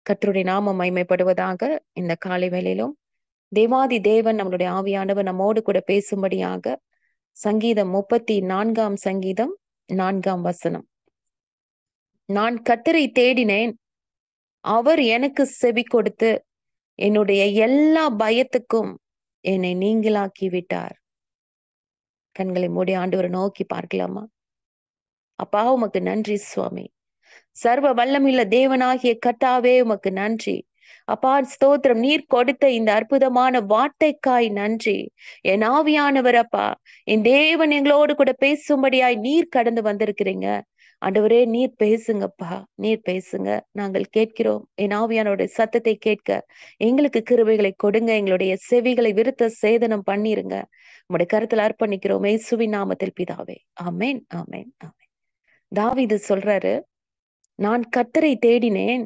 கர்த்தருடைய நாமம் மகிமைப்படுவதாக. இந்த காலை வேளையிலும் தேவாதி தேவன் நம்மளுடைய ஆவியானவர் நம்மோடு கூட பேசும்படியாக சங்கீதம் 34 சங்கீதம் 4 நான் கர்த்தரை தேடினேன், அவர் எனக்கு செவி கொடுத்து என்னுடைய எல்லா பயத்துக்கும் என்னை நீங்களாக்கி விட்டார். கண்களை மூடி ஆண்டவரை நோக்கி பார்க்கலாமா? அப்பா, உமக்கு நன்றி சுவாமி. சர்வ வல்லமில்ல தேவனாகிய கர்த்தாவே, உமக்கு நன்றி. அப்பா ஸ்தோத்திரம், நீர் கொடுத்த இந்த அற்புதமான வார்த்தைக்காய் நன்றி. என் ஆவியானவர் அப்பா, என் தேவன் எங்களோடு கூட பேசும்படியாய் நீர் கடந்து வந்திருக்கிறீங்க. ஆண்டவரே, நீர் பேசுங்கப்பா, நீர் பேசுங்க. நாங்கள் கேட்கிறோம். என் ஆவியானோட சத்தத்தை கேட்க எங்களுக்கு கிருபைகளை கொடுங்க. எங்களுடைய செவிகளை விருத்த சேதனம் பண்ணிருங்க. உம்முடைய கருத்துல அர்ப்பணிக்கிறோம் இயேசுவின் நாமத்தில் பிதாவே. ஆமென், ஆமென், ஆமென். தாவீது சொல்றாரு, நான் கர்த்தரை தேடினேன்,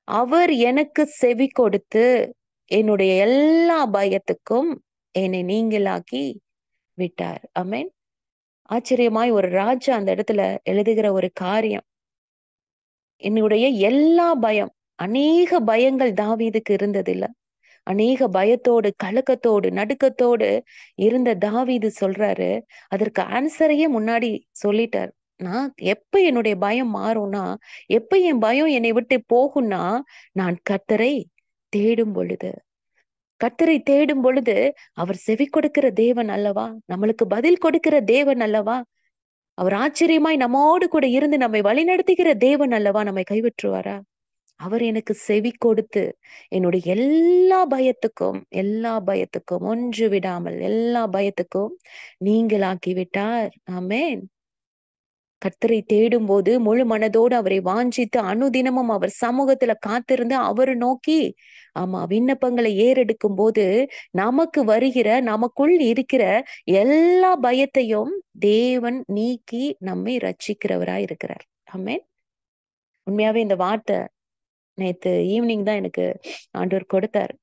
அவர் எனக்கு செவி கொடுத்து என்னுடைய எல்லா பயத்துக்கும் என்னை நீங்களாக்கி விட்டார். ஆமென். ஆச்சரியமாய் ஒரு ராஜா அந்த இடத்துல எழுதுகிற ஒரு காரியம், என்னுடைய எல்லா பயம், அநேக பயங்கள் தாவீதுக்கு இருந்ததில்ல. அநேக பயத்தோடு, கலக்கத்தோடு, நடுக்கத்தோடு இருந்த தாவீது சொல்றாரு, அதற்கு ஆன்சரையே முன்னாடி சொல்லிட்டார். நான் எப்ப என்னுடைய பயம் மாறும்னா, எப்ப என் பயம் என்னை விட்டு போகும்னா, நான் கர்த்தரை தேடும் பொழுது. கர்த்தரை தேடும் பொழுது அவர் செவி கொடுக்கிற தேவன் அல்லவா? நம்மளுக்கு பதில் கொடுக்கிற தேவன் அல்லவா? அவர் ஆச்சரியமாய் நம்மோடு கூட இருந்து நம்மை வழிநடத்துகிற தேவன் அல்லவா? நம்மை கைவிட்டுருவாரா? அவர் எனக்கு செவி கொடுத்து என்னுடைய எல்லா பயத்துக்கும் ஒன்று விடாமல் எல்லா பயத்துக்கும் நீங்களாக்கி விட்டார். ஆமென். கர்த்தரை தேடும் போது முழு மனதோடு அவரை வாஞ்சித்து அனுதினமும் அவர் சமூகத்துல காத்திருந்து அவரை நோக்கி விண்ணப்பங்களை ஏறெடுக்கும் போது நமக்கு வருகிற, நமக்குள் இருக்கிற எல்லா பயத்தையும் தேவன் நீக்கி நம்மை ரட்சிக்கிறவராய் இருக்கிறார். ஆமென். உண்மையாவே இந்த வார்த்தை நேத்து ஈவினிங் தான் எனக்கு ஆண்டவர் கொடுத்தார்.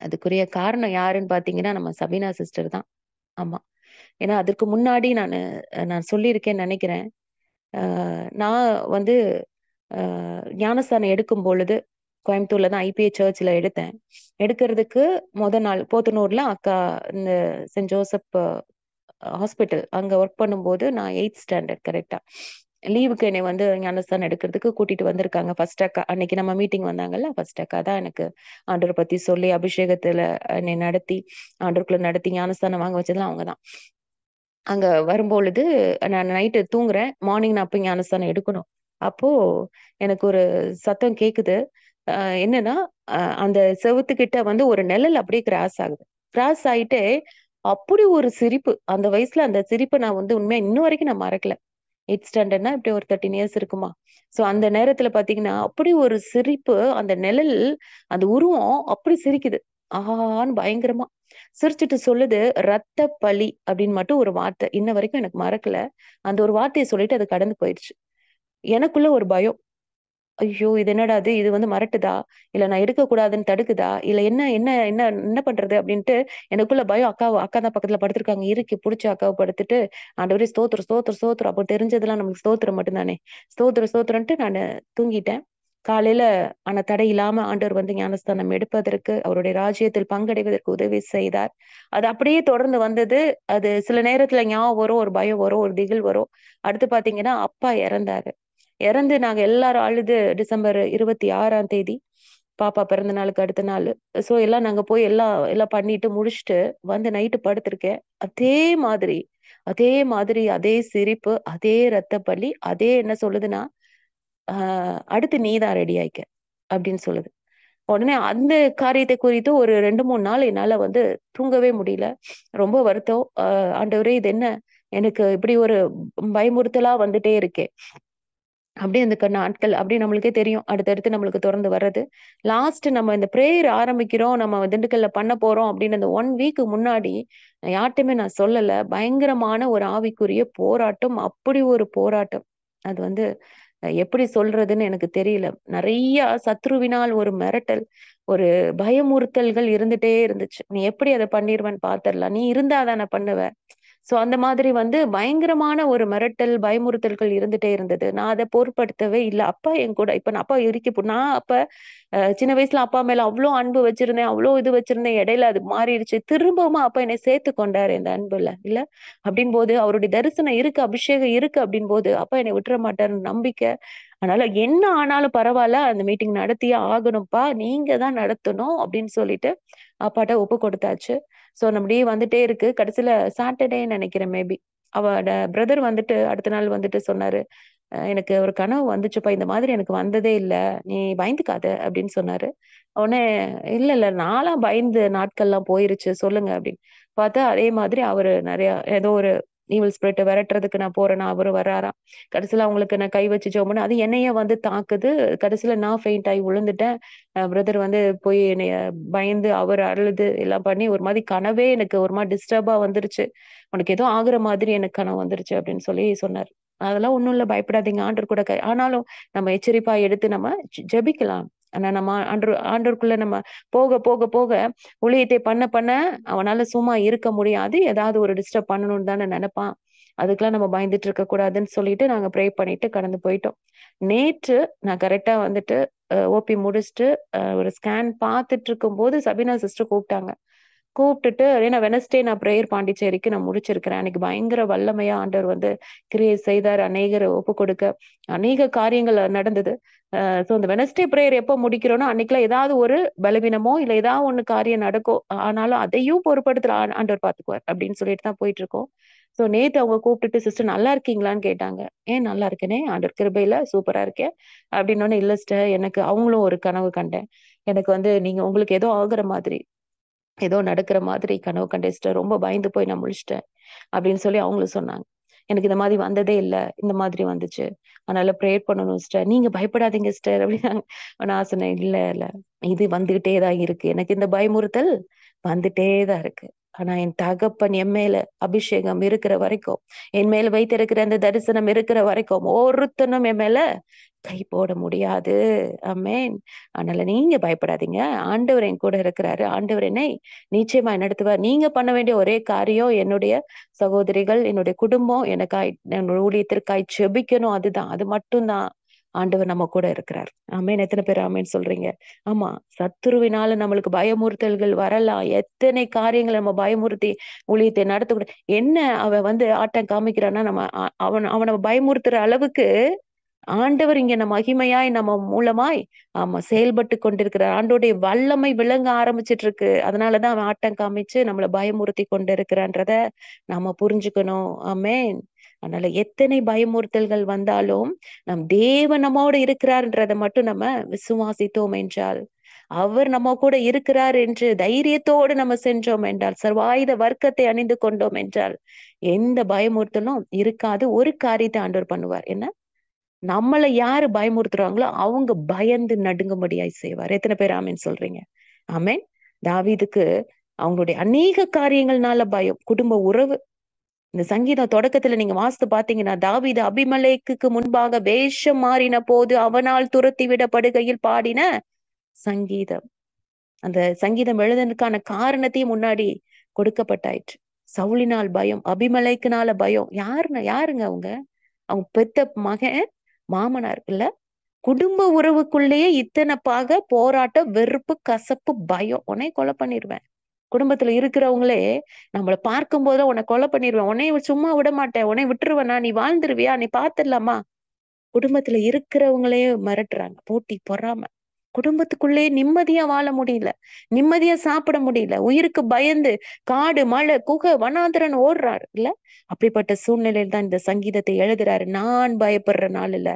அதுக்குரிய காரணம் யாருன்னு பாத்தீங்கன்னா, நம்ம சபீனா சிஸ்டர் தான். ஆமா. ஏன்னா அதற்கு முன்னாடி நான் சொல்லியிருக்கேன்னு நினைக்கிறேன். நான் வந்து ஞானஸ்தானம் எடுக்கும் பொழுது கோயம்புத்தூர்ல தான் ஐபிஏ சர்ச்ல எடுத்தேன். எடுக்கிறதுக்கு நாள் போத்தனூர்ல அக்கா இந்த சென்ட் ஜோசப் ஹாஸ்பிட்டல் அங்க ஒர்க் பண்ணும்போது நான் 8th ஸ்டாண்டர்ட் கரெக்டா லீவுக்கு என்னை வந்து ஞானஸ்தானம் எடுக்கிறதுக்கு கூட்டிட்டு வந்திருக்காங்க. ஃபர்ஸ்ட் அக்கா அன்னைக்கு நம்ம மீட்டிங் வந்தாங்கல்ல, ஃபர்ஸ்ட் அக்கா தான் எனக்கு ஆண்டவரை பத்தி சொல்லி அபிஷேகத்துல என்னை நடத்தி ஆண்டவருக்குள்ள நடத்தி ஞானஸ்தானம் வாங்க வச்சதுலாம் அவங்கதான். அங்க வரும்பொழுது நான் நைட்டு தூங்குறேன். மார்னிங் நான் போய் ஞானஸ்தானம் எடுக்கணும். அப்போ எனக்கு ஒரு சத்தம் கேக்குது. என்னன்னா அந்த செவுத்துக்கிட்ட வந்து ஒரு நிழல் அப்படியே கிராஸ் ஆகுது. கிராஸ் ஆயிட்டு அப்படி ஒரு சிரிப்பு. அந்த வயசுல அந்த சிரிப்பை நான் வந்து உண்மையா இன்ன வரைக்கும் நான் மறக்கல. 8th ஸ்டாண்டர்ட்னா இப்படி ஒரு 13 இயர்ஸ் இருக்குமா? சோ அந்த நேரத்துல பாத்தீங்கன்னா அப்படி ஒரு சிரிப்பு. அந்த நிழல், அந்த உருவம் அப்படி சிரிக்குது. ஆஹான்னு பயங்கரமா சிரிச்சுட்டு சொல்லுது, ரத்த பலி அப்படின்னு மட்டும் ஒரு வார்த்தை. இன்ன வரைக்கும் எனக்கு மறக்கல. அந்த ஒரு வார்த்தையை சொல்லிட்டு அது கடந்து போயிடுச்சு. எனக்குள்ள ஒரு பயம். ஐயோ! இது என்னடா இது? இது வந்து மிரட்டுதா? இல்ல நான் எடுக்கக்கூடாதுன்னு தடுக்குதா? இல்ல என்ன என்ன என்ன என்ன பண்றது? அப்படின்ட்டு எனக்குள்ள பயம். அக்கா தான் பக்கத்துல படுத்திருக்காங்க. இறுக்கி புடிச்சு அக்காவ படுத்துட்டு, ஆண்டவரே ஸ்தோத்திரம், ஸ்தோத்திரம், ஸ்தோத்திரம். அப்போ தெரிஞ்சதெல்லாம் நமக்கு ஸ்தோத்திரம் மட்டும் தானே. ஸ்தோத்திரம், ஸ்தோத்திரம்ன்ட்டு நானு தூங்கிட்டேன். காலையில ஆனா தடை இல்லாம ஆண்டவர் வந்து ஞானஸ்தானம் எடுப்பதற்கு, அவருடைய ராஜ்யத்தில் பங்கடைவதற்கு உதவி செய்தார். அது அப்படியே தொடர்ந்து வந்தது. அது சில நேரத்துல ஞாபகம் வரும், ஒரு பயம் வரும், ஒரு திகில் வரும். அடுத்து பாத்தீங்கன்னா, அப்பா இறந்தாரு. இறந்து நாங்க எல்லாரும் அழுது டிசம்பர் 26ஆம் தேதி பாப்பா பிறந்த நாளுக்கு அடுத்த நாள். சோ எல்லாம் நாங்க போய் எல்லாம் எல்லாம் பண்ணிட்டு முடிச்சுட்டு வந்து நைட்டு படுத்திருக்கேன். அதே மாதிரி அதே சிரிப்பு, அதே ரத்த பலி, அதே என்ன சொல்லுதுன்னா, அடுத்து நீதான் ரெடி ஆயிக்க அப்படின்னு சொல்லுது. உடனே அந்த காரியத்தை குறித்து ஒரு 2, 3 நாள் என்னால வந்து தூங்கவே முடியல. ரொம்ப வருத்தம். ஆண்டவரே, இது என்ன? எனக்கு இப்படி ஒரு பயமுறுத்தலா வந்துட்டே இருக்கே. அப்படியே அந்த நாட்கள் அப்படியே நம்மளுக்கே தெரியும். அடுத்தடுத்து நம்மளுக்கு தொடர்ந்து வர்றது. லாஸ்ட் நம்ம இந்த பிரேயர் ஆரம்பிக்கிறோம். நம்ம திண்டுக்கல்ல பண்ண போறோம் அப்படின்னு அந்த 1 வீக் முன்னாடி யார்ட்டயுமே நான் சொல்லல. பயங்கரமான ஒரு ஆவிக்குரிய போராட்டம். அப்படி ஒரு போராட்டம். அது வந்து எப்படி சொல்றதுன்னு எனக்கு தெரியல. நெறைய சத்ருவினால் ஒரு மிரட்டல், ஒரு பயமுறுத்தல்கள் இருந்துட்டே இருந்துச்சு. நீ எப்படி அத பண்ணிருவேன்னு பாத்துரலாம். நீ இருந்தா தானே பண்ணுவ. சோ அந்த மாதிரி பயங்கரமான ஒரு மிரட்டல், பயமுறுத்தல்கள் இருந்துட்டே இருந்தது. நான் அத பொருட்படுத்தவே இல்ல. அப்பா என் கூட இப்ப நான் அப்பா நான் அப்ப சின்ன வயசுல அப்பா மேல அவ்ளோ அன்பு வச்சிருந்தேன். அவ்ளோ இது வச்சிருந்தேன். இடையில அது மாறிடுச்சு. திரும்பவும் அப்பா என்னை சேர்த்துக் கொண்டாரு இந்த அன்புல. இல்ல? அப்படின்போது அவருடைய தரிசனம் இருக்கு, அபிஷேகம் இருக்கு அப்படின்போது, அப்பா என்னை விட்டுற மாட்டாருன்னு நம்பிக்கை. அதனால என்ன ஆனாலும் பரவால்ல. அந்த மீட்டிங் நடத்தியே ஆகணும்ப்பா. நீங்க தான் நடத்தணும் அப்படின்னு சொல்லிட்டு அப்பாட்ட ஒப்பு கொடுத்தாச்சு. சோ அப்படியே வந்துட்டே இருக்கு. கடைசில சாட்டர்டேன்னு நெனைக்கிறேன் மேபி. அவட பிரதர் அடுத்த நாள் சொன்னாரு. எனக்கு ஒரு கனவு வந்துச்சுப்பா. இந்த மாதிரி எனக்கு வந்ததே இல்ல. நீ பயந்துக்காத" அப்படின்னு சொன்னாரு. உடனே "இல்ல, இல்ல நான்லாம் பயந்த நாட்கள்லாம் போயிருச்சு. சொல்லுங்க" அப்படின்னு. பார்த்தா அதே மாதிரி அவரு நெறைய ஏதோ ஒரு ஈவில் ஸ்பிரிட்ட விரட்டுறதுக்கு நான் போறேன்னா, அவரு வர்றாராம். கடைசில அவங்களுக்கு நான் கை வச்சு ஜெபம் பண்ணேன். அது என்னையே தாக்குது. கடைசில நான் ஃபெயிண்ட் ஆயி விழுந்துட்டேன். பிரதர் போய் என்னைய பயந்து அவரு அழுது எல்லாம் பண்ணி ஒரு மாரி கனவே எனக்கு ஒரு மாரி டிஸ்டர்பா வந்துருச்சு. "உனக்கு ஏதோ ஆகுற மாதிரி எனக்கு கனவு வந்துருச்சு" அப்படின்னு சொல்லி சொன்னாரு. அதெல்லாம் ஒண்ணும் இல்ல பயப்படாதீங்க. ஆண்டவர் கூட ஆனாலும் நம்ம எச்சரிப்பா எடுத்து நம்ம ஜெபிக்கலாம். ஆனா நம்ம ஆண்டவருக்குள்ள நம்ம போக, போக, போக ஊழியத்தை பண்ண, பண்ண அவனால சும்மா இருக்க முடியாது. ஏதாவது ஒரு டிஸ்டர்ப் பண்ணணும்னு தானே நெனைப்பான். அதுக்கெல்லாம் நம்ம பயந்துட்டு இருக்க கூடாதுன்னு சொல்லிட்டு நாங்க ப்ரே பண்ணிட்டு கடந்து போயிட்டோம். நேற்று நான் கரெக்ட்டா ஓபி முடிச்சுட்டு ஒரு ஸ்கேன் பார்த்துட்டு இருக்கும்போது சபீனா சிஸ்டர் கூப்பிட்டாங்க. கூப்பிட்டுட்டு ஏன்னா வெட்னஸ்டே நான் பிரேயர் பாண்டிச்சேரிக்கு நான் முடிச்சிருக்கிறேன். அன்னைக்கு பயங்கர வல்லமையா ஆண்டவர் கிரியை செய்தார். அநேகர ஒப்புக்கொடுக்க, அநேக காரியங்கள் நடந்தது. சோ அந்த வெட்னஸ்டே பிரேயர் எப்ப முடிக்கிறோனோ, அன்னைக்குலாம் ஏதாவது ஒரு பலவீனமோ, இல்ல ஏதாவது ஒண்ணு காரியம் நடக்கும். ஆனாலும் அதையும் பொறுப்படுத்தல ஆண்டவர் பார்த்துக்குவார். அப்படின்னு சொல்லிட்டு தான் போயிட்டு இருக்கோம். சோ நேத்து அவங்க கூப்பிட்டுட்டு, "சிஸ்டர் நல்லா இருக்கீங்களான்னு?" கேட்டாங்க. நல்லா இருக்கேனே! ஆண்டவர் கிருபையில சூப்பரா இருக்கேன்." அப்படின்னோனே, "இல்ல சிஸ்டர் எனக்கு அவங்களும் ஒரு கனவு கண்டேன். எனக்கு நீங்க உங்களுக்கு ஏதோ ஆகுற மாதிரி ஏதோ நடக்கிற மாதிரி கனவு கண்டேன் சிஸ்டர். ரொம்ப பயந்து போய் நான் முழிச்சுட்டேன்." அப்படின்னு சொல்லி அவங்களும் சொன்னாங்க. "எனக்கு இந்த மாதிரி வந்ததே இல்ல. இந்த மாதிரி வந்துச்சு. அதனால பிரேயர் பண்ணணும் சிஸ்டர்." "நீங்க பயப்படாதீங்க சிஸ்டர்" அப்படின்னாங்க. நான் சொன்னேன், "இல்ல, இல்ல. இது வந்துகிட்டே தான் இருக்கு. எனக்கு இந்த பயமுறுத்தல் வந்துட்டே தான் இருக்கு. ஆனா என் தகப்பன் என் மேல அபிஷேகம் இருக்கிற வரைக்கும், என் மேல வைத்திருக்கிற அந்த தரிசனம் இருக்கிற வரைக்கும், ஒருத்தனும் என் மேல கை போட முடியாது. ஆமென். அதனால நீங்க பயப்படாதீங்க. ஆண்டவர் என் கூட இருக்கிறாரு. ஆண்டவர் என்னை நிச்சயமா நடத்துவார். நீங்க பண்ண வேண்டிய ஒரே காரியம் என்னுடைய சகோதரிகள், என்னுடைய குடும்பம் எனக்காய் என்னோட ஊழியத்திற்காய் ஜெபிக்கணும். அதுதான். அது மட்டும் தான். ஆண்டவர் நம்ம கூட இருக்கிறார். ஆமென். எத்தன பேர் ஆமென் சொல்றீங்க? ஆமா. சத்துருவினால நம்மளுக்கு பயமுறுத்தல்கள் வரலாம். எத்தனை காரியங்கள நம்ம பயமுறுத்தி ஊழியத்தை நடத்தக்கூடாது. என்ன அவன் ஆட்டம் காமிக்கிறான்னா, நம்ம அவன பயமுறுத்துற அளவுக்கு ஆண்டவர் இங்க நம்ம மகிமையாய் நம்ம மூலமாய் ஆமா செயல்பட்டுக் கொண்டிருக்கிறார். ஆண்டவருடைய வல்லமை விளங்க ஆரம்பிச்சுட்டு இருக்கு. அதனாலதான் அவன் ஆட்டம் காமிச்சு நம்மள பயமுறுத்தி கொண்டிருக்கிறான்றத நாம புரிஞ்சுக்கணும். ஆமென். அதனால எத்தனை பயமுறுத்தல்கள் வந்தாலும் நம் தேவன் நம்மோடு இருக்கிறார்ன்றத மட்டும் நம்ம விசுவாசித்தோம் என்றால், அவர் நம்ம கூட இருக்கிறார் என்று தைரியத்தோடு நம்ம சென்றோம் என்றால், சர்வாயுத வர்க்கத்தை அணிந்து கொண்டோம் என்றால், எந்த பயமுறுத்தலும் இருக்காது. ஒரு காரியத்தை ஆண்டவர் பண்ணுவார். என்ன? நம்மள யாரு பயமுறுத்துறாங்களோ, அவங்க பயந்து நடுங்கும்படியாய் செய்வார். எத்தன பேர் ஆமென் சொல்றீங்க? ஆமென். தாவீதுக்கு அவங்களுடைய அநேக காரியங்கள்னால பயம். குடும்ப உறவு. இந்த சங்கீதம் தொடக்கத்துல நீங்க வாசித்து பார்த்தீங்கன்னா, தாவீது அபிமெலேக்குக்கு முன்பாக வேஷம் மாறின போது அவனால் துரத்தி விடப்படுகையில் பாடின சங்கீதம். அந்த சங்கீதம் எழுதுனதுக்கான காரணத்தையும் முன்னாடி கொடுக்கப்பட்டாயிற்று. சவுலினால் பயம், அபிமெலேக்குனால பயம். யாருங்க அவங்க? அவங்க பெத்த மகன், மாமனார் இல்ல? குடும்ப உறவுக்குள்ளேயே இத்தன போராட்டம், வெறுப்பு, கசப்பு, பயம். உன்னைய கொலை பண்ணிருவேன். குடும்பத்துல இருக்கிறவங்களே நம்மள பார்க்கும்போது உன்னை கொலை பண்ணிருவேன். உன்னைய சும்மா விடமாட்டேன். உன்னைய விட்டுருவேனா? நீ வாழ்ந்துருவியா? நீ பாத்துடலாமா? குடும்பத்துல இருக்கிறவங்களே மிரட்டுறாங்க. போட்டி, பொறாம. குடும்பத்துக்குள்ளேயே நிம்மதியா வாழ முடியல. நிம்மதியா சாப்பிட முடியல. உயிருக்கு பயந்து காடு, மலை, குகை, வனாந்தரன்னு ஓடுறாரு இல்ல? அப்படிப்பட்ட சூழ்நிலையில் தான் இந்த சங்கீதத்தை எழுதுறாரு. நான் பயப்படுற நாள் இல்ல,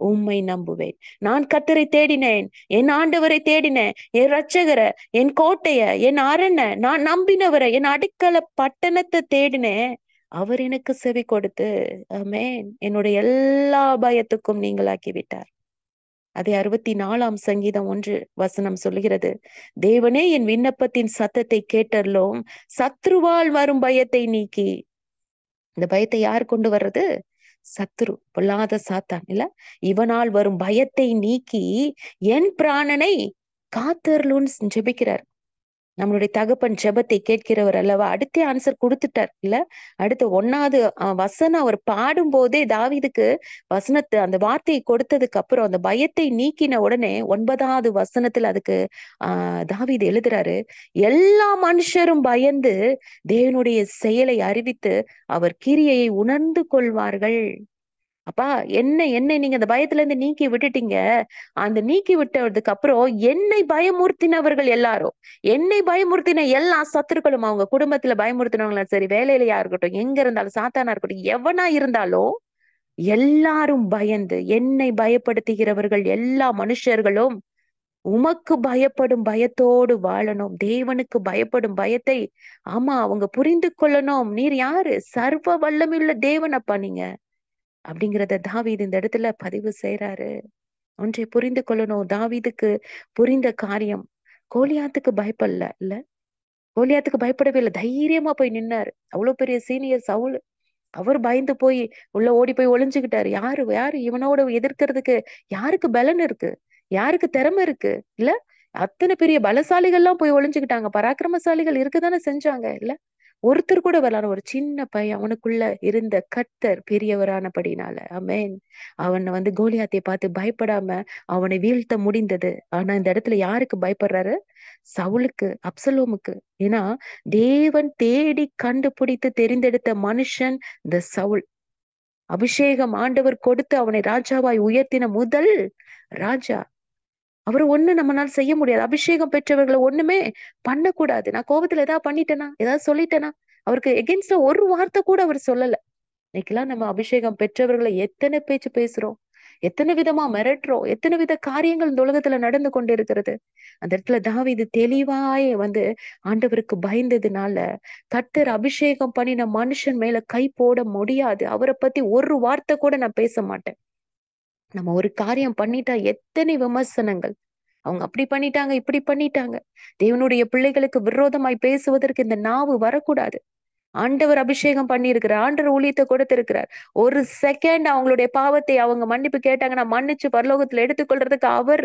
உம்மை நம்புவேன். நான் கர்த்தரை தேடினேன். என் ஆண்டவரை தேடினேன். என் இரட்சகர, என் கோட்டைய, என் அரண, நான் நம்பினவரை, என் அடைக்கல பட்டணத்தை தேடினேன். அவர் எனக்கு செவி கொடுத்து, ஆமென், என்னுடைய எல்லா பயத்துக்கும் நீங்களாக்கி விட்டார். அதே 64ஆம் சங்கீதம் 1 வசனம் சொல்லுகிறது. தேவனே என் விண்ணப்பத்தின் சத்தத்தை கேட்டருளும். சத்ருவால் வரும் பயத்தை நீக்கி. இந்த பயத்தை யார் கொண்டு வர்றது? சத்துரு, பொல்லாத சாத்தான் இல்ல? இவனால் வரும் பயத்தை நீக்கி என் பிராணனை காத்தருளும்னு ஜெபிக்கிறார். நம்மளுடைய தகப்பன் ஜெபத்தை கேட்கிறவர் அல்லவா? அடுத்தே ஆன்சர் கொடுத்துட்டார் இல்ல. அடுத்து 1வது வசனம் அவர் பாடும் போதே தாவீதுக்கு வசனத்தை அந்த வார்த்தையை கொடுத்ததுக்கு அப்புறம் அந்த பயத்தை நீக்கின உடனே 9வது வசனத்துல அதுக்கு தாவீது எழுதுறாரு, எல்லா மனுஷரும் பயந்து தேவனுடைய செயலை அறிவித்து அவர் கிரியையை உணர்ந்து கொள்வார்கள். அப்பா, என்னை நீங்க அந்த பயத்துல இருந்து நீக்கி விட்டுட்டீங்க. அந்த நீக்கி விட்டதுக்கு அப்புறம் என்னை பயமுறுத்தினவர்கள் எல்லாரும், என்னை பயமுறுத்தின எல்லா சத்துருக்களும், அவங்க குடும்பத்துல பயமுறுத்தினவங்களும் சரி, வேலையிலயா இருக்கட்டும், எங்க இருந்தாலும், சாத்தானா இருக்கட்டும், எவனா இருந்தாலும் எல்லாரும் பயந்து, என்னை பயப்படுத்துகிறவர்கள் எல்லா மனுஷர்களும் உமக்கு பயப்படும் பயத்தோடு வாழணும். தேவனுக்கு பயப்படும் பயத்தை, ஆமா, அவங்க புரிந்து கொள்ளணும். நீர் யாரு? சர்வ வல்லமையுள்ள தேவன் அப்பா நீங்க. அப்படிங்கிறத தாவீது இந்த இடத்துல பதிவு செய்யறாரு. ஒன்றை புரிந்து கொள்ளணும். தாவீதுக்கு புரிந்த காரியம், கோலியாத்துக்கு பயப்படல இல்ல. கோலியாத்துக்கு பயப்படவே இல்லை. தைரியமா போய் நின்னாரு. அவ்வளவு பெரிய சீனியர் சவுல். அவர் பயந்து போய் உள்ள ஓடி போய் ஒளிஞ்சுக்கிட்டாரு. யாரு யாரு இவனோட எதிர்க்கிறதுக்கு? யாருக்கு பலன் இருக்கு? யாருக்கு திறமை இருக்கு? இல்ல. அத்தனை பெரிய பலசாலிகள்லாம் போய் ஒளிஞ்சுக்கிட்டாங்க. பராக்கிரமசாலிகள் இருக்கதானே செஞ்சாங்க இல்ல. ஒருத்தர் கூட வரலாறு. ஒரு சின்ன பையன், அவனுக்குள்ள இருந்த கர்த்தர் பெரியவரானபடினால, ஆமென், அவனை கோலியாத்தை பார்த்து பயப்படாம அவனை வீழ்த்த முடிந்தது. ஆனா இந்த இடத்துல யாருக்கு பயப்படுறாரு? சவுலுக்கு, அப்சலோமுக்கு. ஏன்னா தேவன் தேடி கண்டுபிடித்து தெரிந்தெடுத்த மனுஷன் இந்த சவுல். அபிஷேகம் ஆண்டவர் கொடுத்து அவனை ராஜாவாய் உயர்த்தின முதல் ராஜா. அவரு ஒண்ணு நம்மளால செய்ய முடியாது. அபிஷேகம் பெற்றவர்களை ஒண்ணுமே பண்ணக்கூடாது. நான் கோபத்துல ஏதாவது பண்ணிட்டேனா, ஏதாவது சொல்லிட்டேனா, அவருக்கு எகென்ஸ்டா ஒரு வார்த்தை கூட அவர் சொல்லல. இன்னைக்கெல்லாம் நம்ம அபிஷேகம் பெற்றவர்களை எத்தனை பேச்சு பேசுறோம், எத்தனை விதமா மிரட்டுறோம், எத்தனை வித காரியங்கள் இந்த உலகத்துல நடந்து கொண்டு இருக்கிறது. அந்த இடத்துல தாவீது தெளிவாய் ஆண்டவருக்கு பயந்ததுனால, கர்த்தர் அபிஷேகம் பண்ணின மனுஷன் மேல கை போட முடியாது. அவரை பத்தி ஒரு வார்த்தை கூட நான் பேச மாட்டேன். நம்ம ஒரு காரியம் பண்ணிட்டா எத்தனை விமர்சனங்கள், அவங்க அப்படி பண்ணிட்டாங்க, இப்படி பண்ணிட்டாங்க. தேவனுடைய பிள்ளைகளுக்கு விரோதமாய் பேசுவதற்கு இந்த நாவு வரக்கூடாது. ஆண்டவர் அபிஷேகம் பண்ணியிருக்கிறார். ஆண்டவர் ஊழியத்தை கொடுத்திருக்கிறார். ஒரு செகண்ட் அவங்களுடைய பாவத்தை அவங்க மன்னிப்பு கேட்டாங்கன்னா மன்னிச்சு பரலோகத்துல எடுத்துக்கொள்றதுக்கு அவர்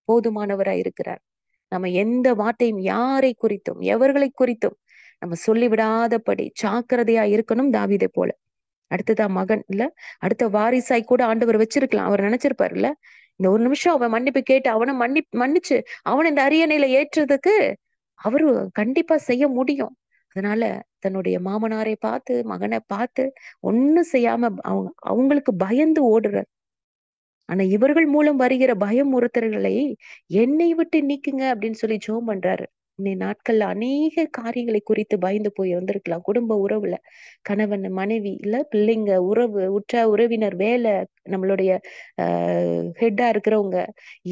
போதுமானவராய் இருக்கிறார். நம்ம எந்த வார்த்தையும் யாரை குறித்தும் எவர்களை குறித்தும் நம்ம சொல்லிவிடாதபடி ஜாக்கிரதையா இருக்கணும். தாவீதை போல அடுத்ததா மகன் இல்ல, அடுத்த வாரிசாய் கூட ஆண்டவர் வச்சிருக்கலாம். அவர் நினைச்சிருப்பாரு இல்ல, இந்த ஒரு நிமிஷம் அவன் மன்னிப்பு கேட்டு அவனை மன்னிச்சு அவனை இந்த அரியணையில ஏற்றுறதுக்கு அவரு கண்டிப்பா செய்ய முடியும். அதனால தன்னுடைய மாமனாரை பார்த்து, மகனை பார்த்து ஒண்ணும் செய்யாம அவங்களுக்கு பயந்து ஓடுறார். ஆனா இவர்கள் மூலம் வருகிற பயமுறுத்தல்களை என்னை விட்டு நீக்குங்க அப்படின்னு சொல்லி ஜெபம் பண்றாரு. இன்னைய நாட்கள்ல அநேக காரியங்களை குறித்து பயந்து போய் வந்திருக்கலாம். குடும்ப உறவுல கணவன் மனைவி இல்ல, பிள்ளைங்க, உறவு, உற்றார் உறவினர், வேலை, நம்மளுடைய ஹெட்டா இருக்கிறவங்க,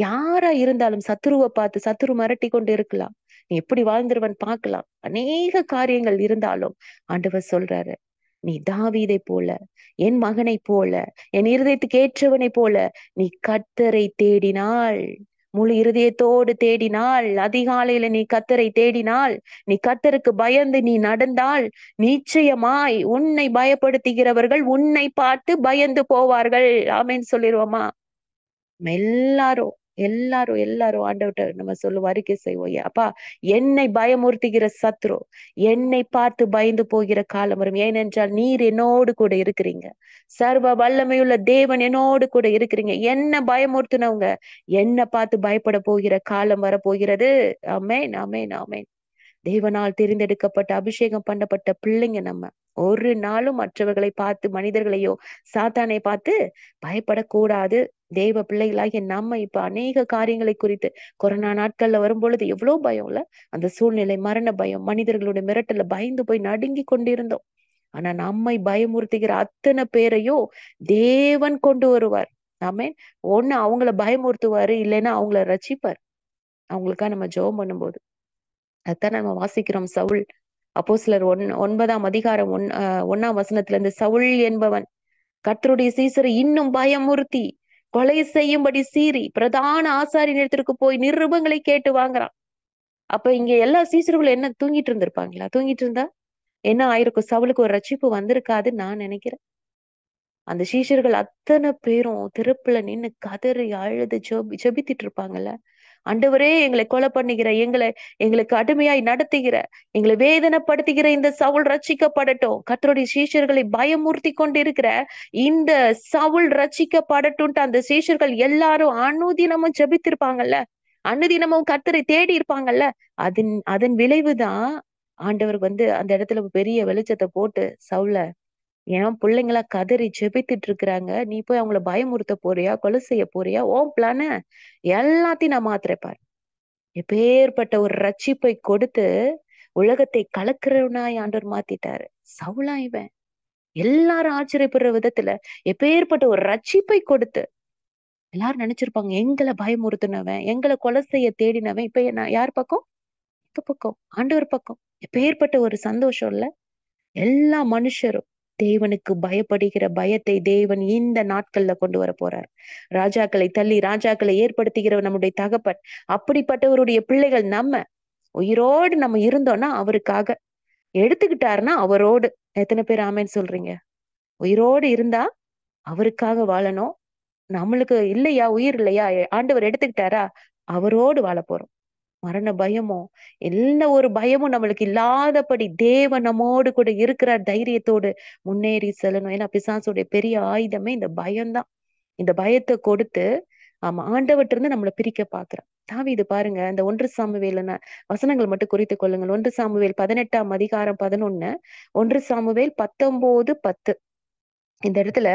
யாரா இருந்தாலும் சத்துருவை பார்த்து சத்துரு மிரட்டி கொண்டு இருக்கலாம். நீ எப்படி வாழ்ந்துருவன் பார்க்கலாம். அநேக காரியங்கள் இருந்தாலும் ஆண்டவர் சொல்றாரு, நீ தாவீதை போல, என் மகனை போல, என் இருதயத்துக்கு ஏற்றவனை போல நீ கர்த்தரை தேடினாள், முழு இருதயத்தோடு தேடினாள், அதிகாலையில நீ கர்த்தரை தேடினாள், நீ கர்த்தருக்கு பயந்து நீ நடந்தால், நிச்சயமாய் உன்னை பயப்படுத்துகிறவர்கள் உன்னை பார்த்து பயந்து போவார்கள். ஆமென் சொல்லிருவோமா? நம்ம எல்லாரும் எல்லாரும் எல்லாரும் ஆண்டவர்ட்ட நம்ம சொல்லுவோம், அறிக்கை செய்வோம். அப்பா, என்னை பயமுறுத்துகிற சத்ரு என்னை பார்த்து பயந்து போகிற காலம் வரும். ஏனென்றால் நீர் என்னோடு கூட இருக்கிறீங்க. சர்வ வல்லமையுள்ள தேவன் என்னோடு கூட இருக்கிறீங்க. என்ன பயமுறுத்தினவங்க என்ன பார்த்து பயப்பட போகிற காலம் வரப்போகிறது. ஆமென், ஆமென், ஆமென். தேவனால் தெரிந்தெடுக்கப்பட்ட அபிஷேகம் பண்ணப்பட்ட பிள்ளைங்க நம்ம. ஒரு நாளும் மற்றவர்களை பார்த்து, மனிதர்களையோ சாத்தானை பார்த்து பயப்படக்கூடாது. தேவ பிள்ளைகளாகிய நம்ம இப்ப அநேக காரியங்களை குறித்து கொரோனா நாட்கள்ல வரும் பொழுது எவ்வளவு பயம் இல்ல. அந்த சூழ்நிலை, மரண பயம், மனிதர்களுடைய மிரட்டல பயந்து போய் நடுங்கி கொண்டிருந்தோம். ஆனா நம்மை பயமுறுத்துகிற அத்தனை பேரையும் தேவன் கொண்டு வருவார். ஆமென். ஒண்ணு அவங்கள பயமுறுத்துவாரு, இல்லைன்னா அவங்கள ரட்சிப்பார். அவங்களுக்கா நம்ம ஜெபம் பண்ணும்போது அதான் நம்ம வாசிக்கிறோம். சவுல், அப்போஸ்தலர் 9ஆம் அதிகாரம் 1ஆம் வசனத்துல இருந்து, சவுல் என்பவன் கர்த்தருடைய சீசரை இன்னும் பயமுறுத்தி கொலை செய்யும்படி சீறி பிரதான ஆசாரியனிடத்திற்கு போய் நிருபங்களை கேட்டு வாங்குறான். அப்ப இங்க எல்லா சீசர்களும் என்ன தூங்கிட்டு இருந்திருப்பாங்களா? தூங்கிட்டு இருந்தா என்ன ஆயிருக்கும்? சவுலுக்கு ஒரு ரட்சிப்பு வந்திருக்காதுன்னு நான் நினைக்கிறேன். அந்த சீஷர்கள் அத்தனை பேரும் திறப்புல நின்னு கதறி அழுது ஜெபித்துட்டு இருப்பாங்கல்ல. ஆண்டவரே, எங்களை கொலை பண்ணுகிற, எங்களுக்கு அடிமையாய் நடத்துகிற, எங்களை வேதனைப்படுத்துகிற இந்த சவுல் ரட்சிக்கப்படட்டும். கர்த்தருடைய சீஷர்களை பயமுறுத்தி கொண்டிருக்கிற இந்த சவுல் ரட்சிக்கப்படட்டும்ட்டு அந்த சீஷர்கள் எல்லாரும் அனுதினமும் ஜெபித்திருப்பாங்கல்ல, அனுதினமும் கர்த்தரை தேடி இருப்பாங்கல்ல. அதன் அதன் விளைவுதான் ஆண்டவர் அந்த இடத்துல பெரிய வெளிச்சத்தை போட்டு, சவுல, என் பிள்ளைங்களா கதறி ஜெபித்துட்டு இருக்கிறாங்க, நீ போய் அவங்கள பயமுறுத்த போறியா, கொலை செய்ய போறியா, உன் பிளான எல்லாத்தையும் நான் மாத்துறேன் பாரு. எப்பேற்பட்ட ஒரு ரட்சிப்பை கொடுத்து உலகத்தை கலக்கிறவனாய் ஆண்டவர் மாத்திட்டாரு. சவுலா இவன். எல்லாரும் ஆச்சரியப்படுற விதத்துல எப்பேற்பட்ட ஒரு ரட்சிப்பை கொடுத்து, எல்லாரும் நினைச்சிருப்பாங்க, எங்களை பயமுறுத்தினவன், எங்களை கொலை செய்ய தேடினவன் இப்ப என்ன யார் பக்கம்? எங்க பக்கம்? ஆண்டவர் பக்கம். எப்பேற்பட்ட ஒரு சந்தோஷம் இல்ல. எல்லா மனுஷரும் தேவனுக்கு பயப்படுகிற பயத்தை தேவன் இந்த நாட்கள்ல கொண்டு வர போறார். ராஜாக்களை தள்ளி ராஜாக்களை ஏற்படுத்துகிறவர் நம்முடைய தகப்பன். அப்படிப்பட்டவருடைய பிள்ளைகள் நம்ம உயிரோடு நம்ம இருந்தோம்னா அவருக்காக, எடுத்துக்கிட்டாருன்னா அவரோடு. எத்தனை பேர் ஆமேன்னு சொல்றீங்க? உயிரோடு இருந்தா அவருக்காக வாழணும். நம்மளுக்கு இல்லையா, உயிர் இல்லையா, ஆண்டவர் எடுத்துக்கிட்டாரா, அவரோடு வாழ போறோம். மரண பயமோ எந்த ஒரு பயமும் நம்மளுக்கு இல்லாதபடி தேவன் நம்மோடு கூட இருக்கிற தைரியத்தோடு முன்னேறி செல்லணும். ஏன்னா பிசாசுடைய பெரிய ஆயுதமே இந்த பயம்தான். இந்த பயத்தை கொடுத்து ஆண்டவர்ட்ட இருந்து நம்மளை பிரிக்க பாக்குறான். தாவீது பாருங்க, இந்த 1 சாமுவேல் வசனங்கள் மட்டும் குறித்துக் கொள்ளுங்கள். 1 சாமுவேல் 18ஆம் அதிகாரம் 11, 1 சாமுவேல் 19:10. இந்த இடத்துல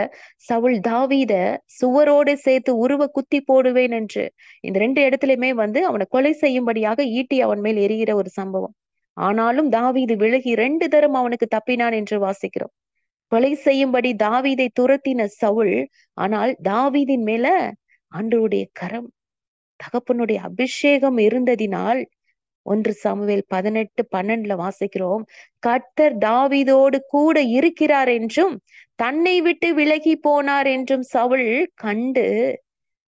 சவுல் தாவீத சுவரோடு சேர்த்து உருவ குத்தி போடுவேன் என்று இந்த 2 இடத்துலயுமே அவனை கொலை செய்யும்படியாக ஈட்டி அவன் மேல் எரிகிற ஒரு சம்பவம். ஆனாலும் தாவீது விலகி 2 தரம் அவனுக்கு தப்பினான் என்று வாசிக்கிறோம். கொலை செய்யும்படி தாவீதை துரத்தின சவுல், ஆனால் தாவீதின் மேல ஆண்டவருடைய கரம், தகப்பனுடைய அபிஷேகம் இருந்ததினால் 1 சாமுவேல் 18:12 வாசிக்கிறோம், கர்த்தர் தாவீதோடு கூட இருக்கிறார் என்றும் தன்னை விட்டு விலகி போனார் என்றும் சவுல் கண்டு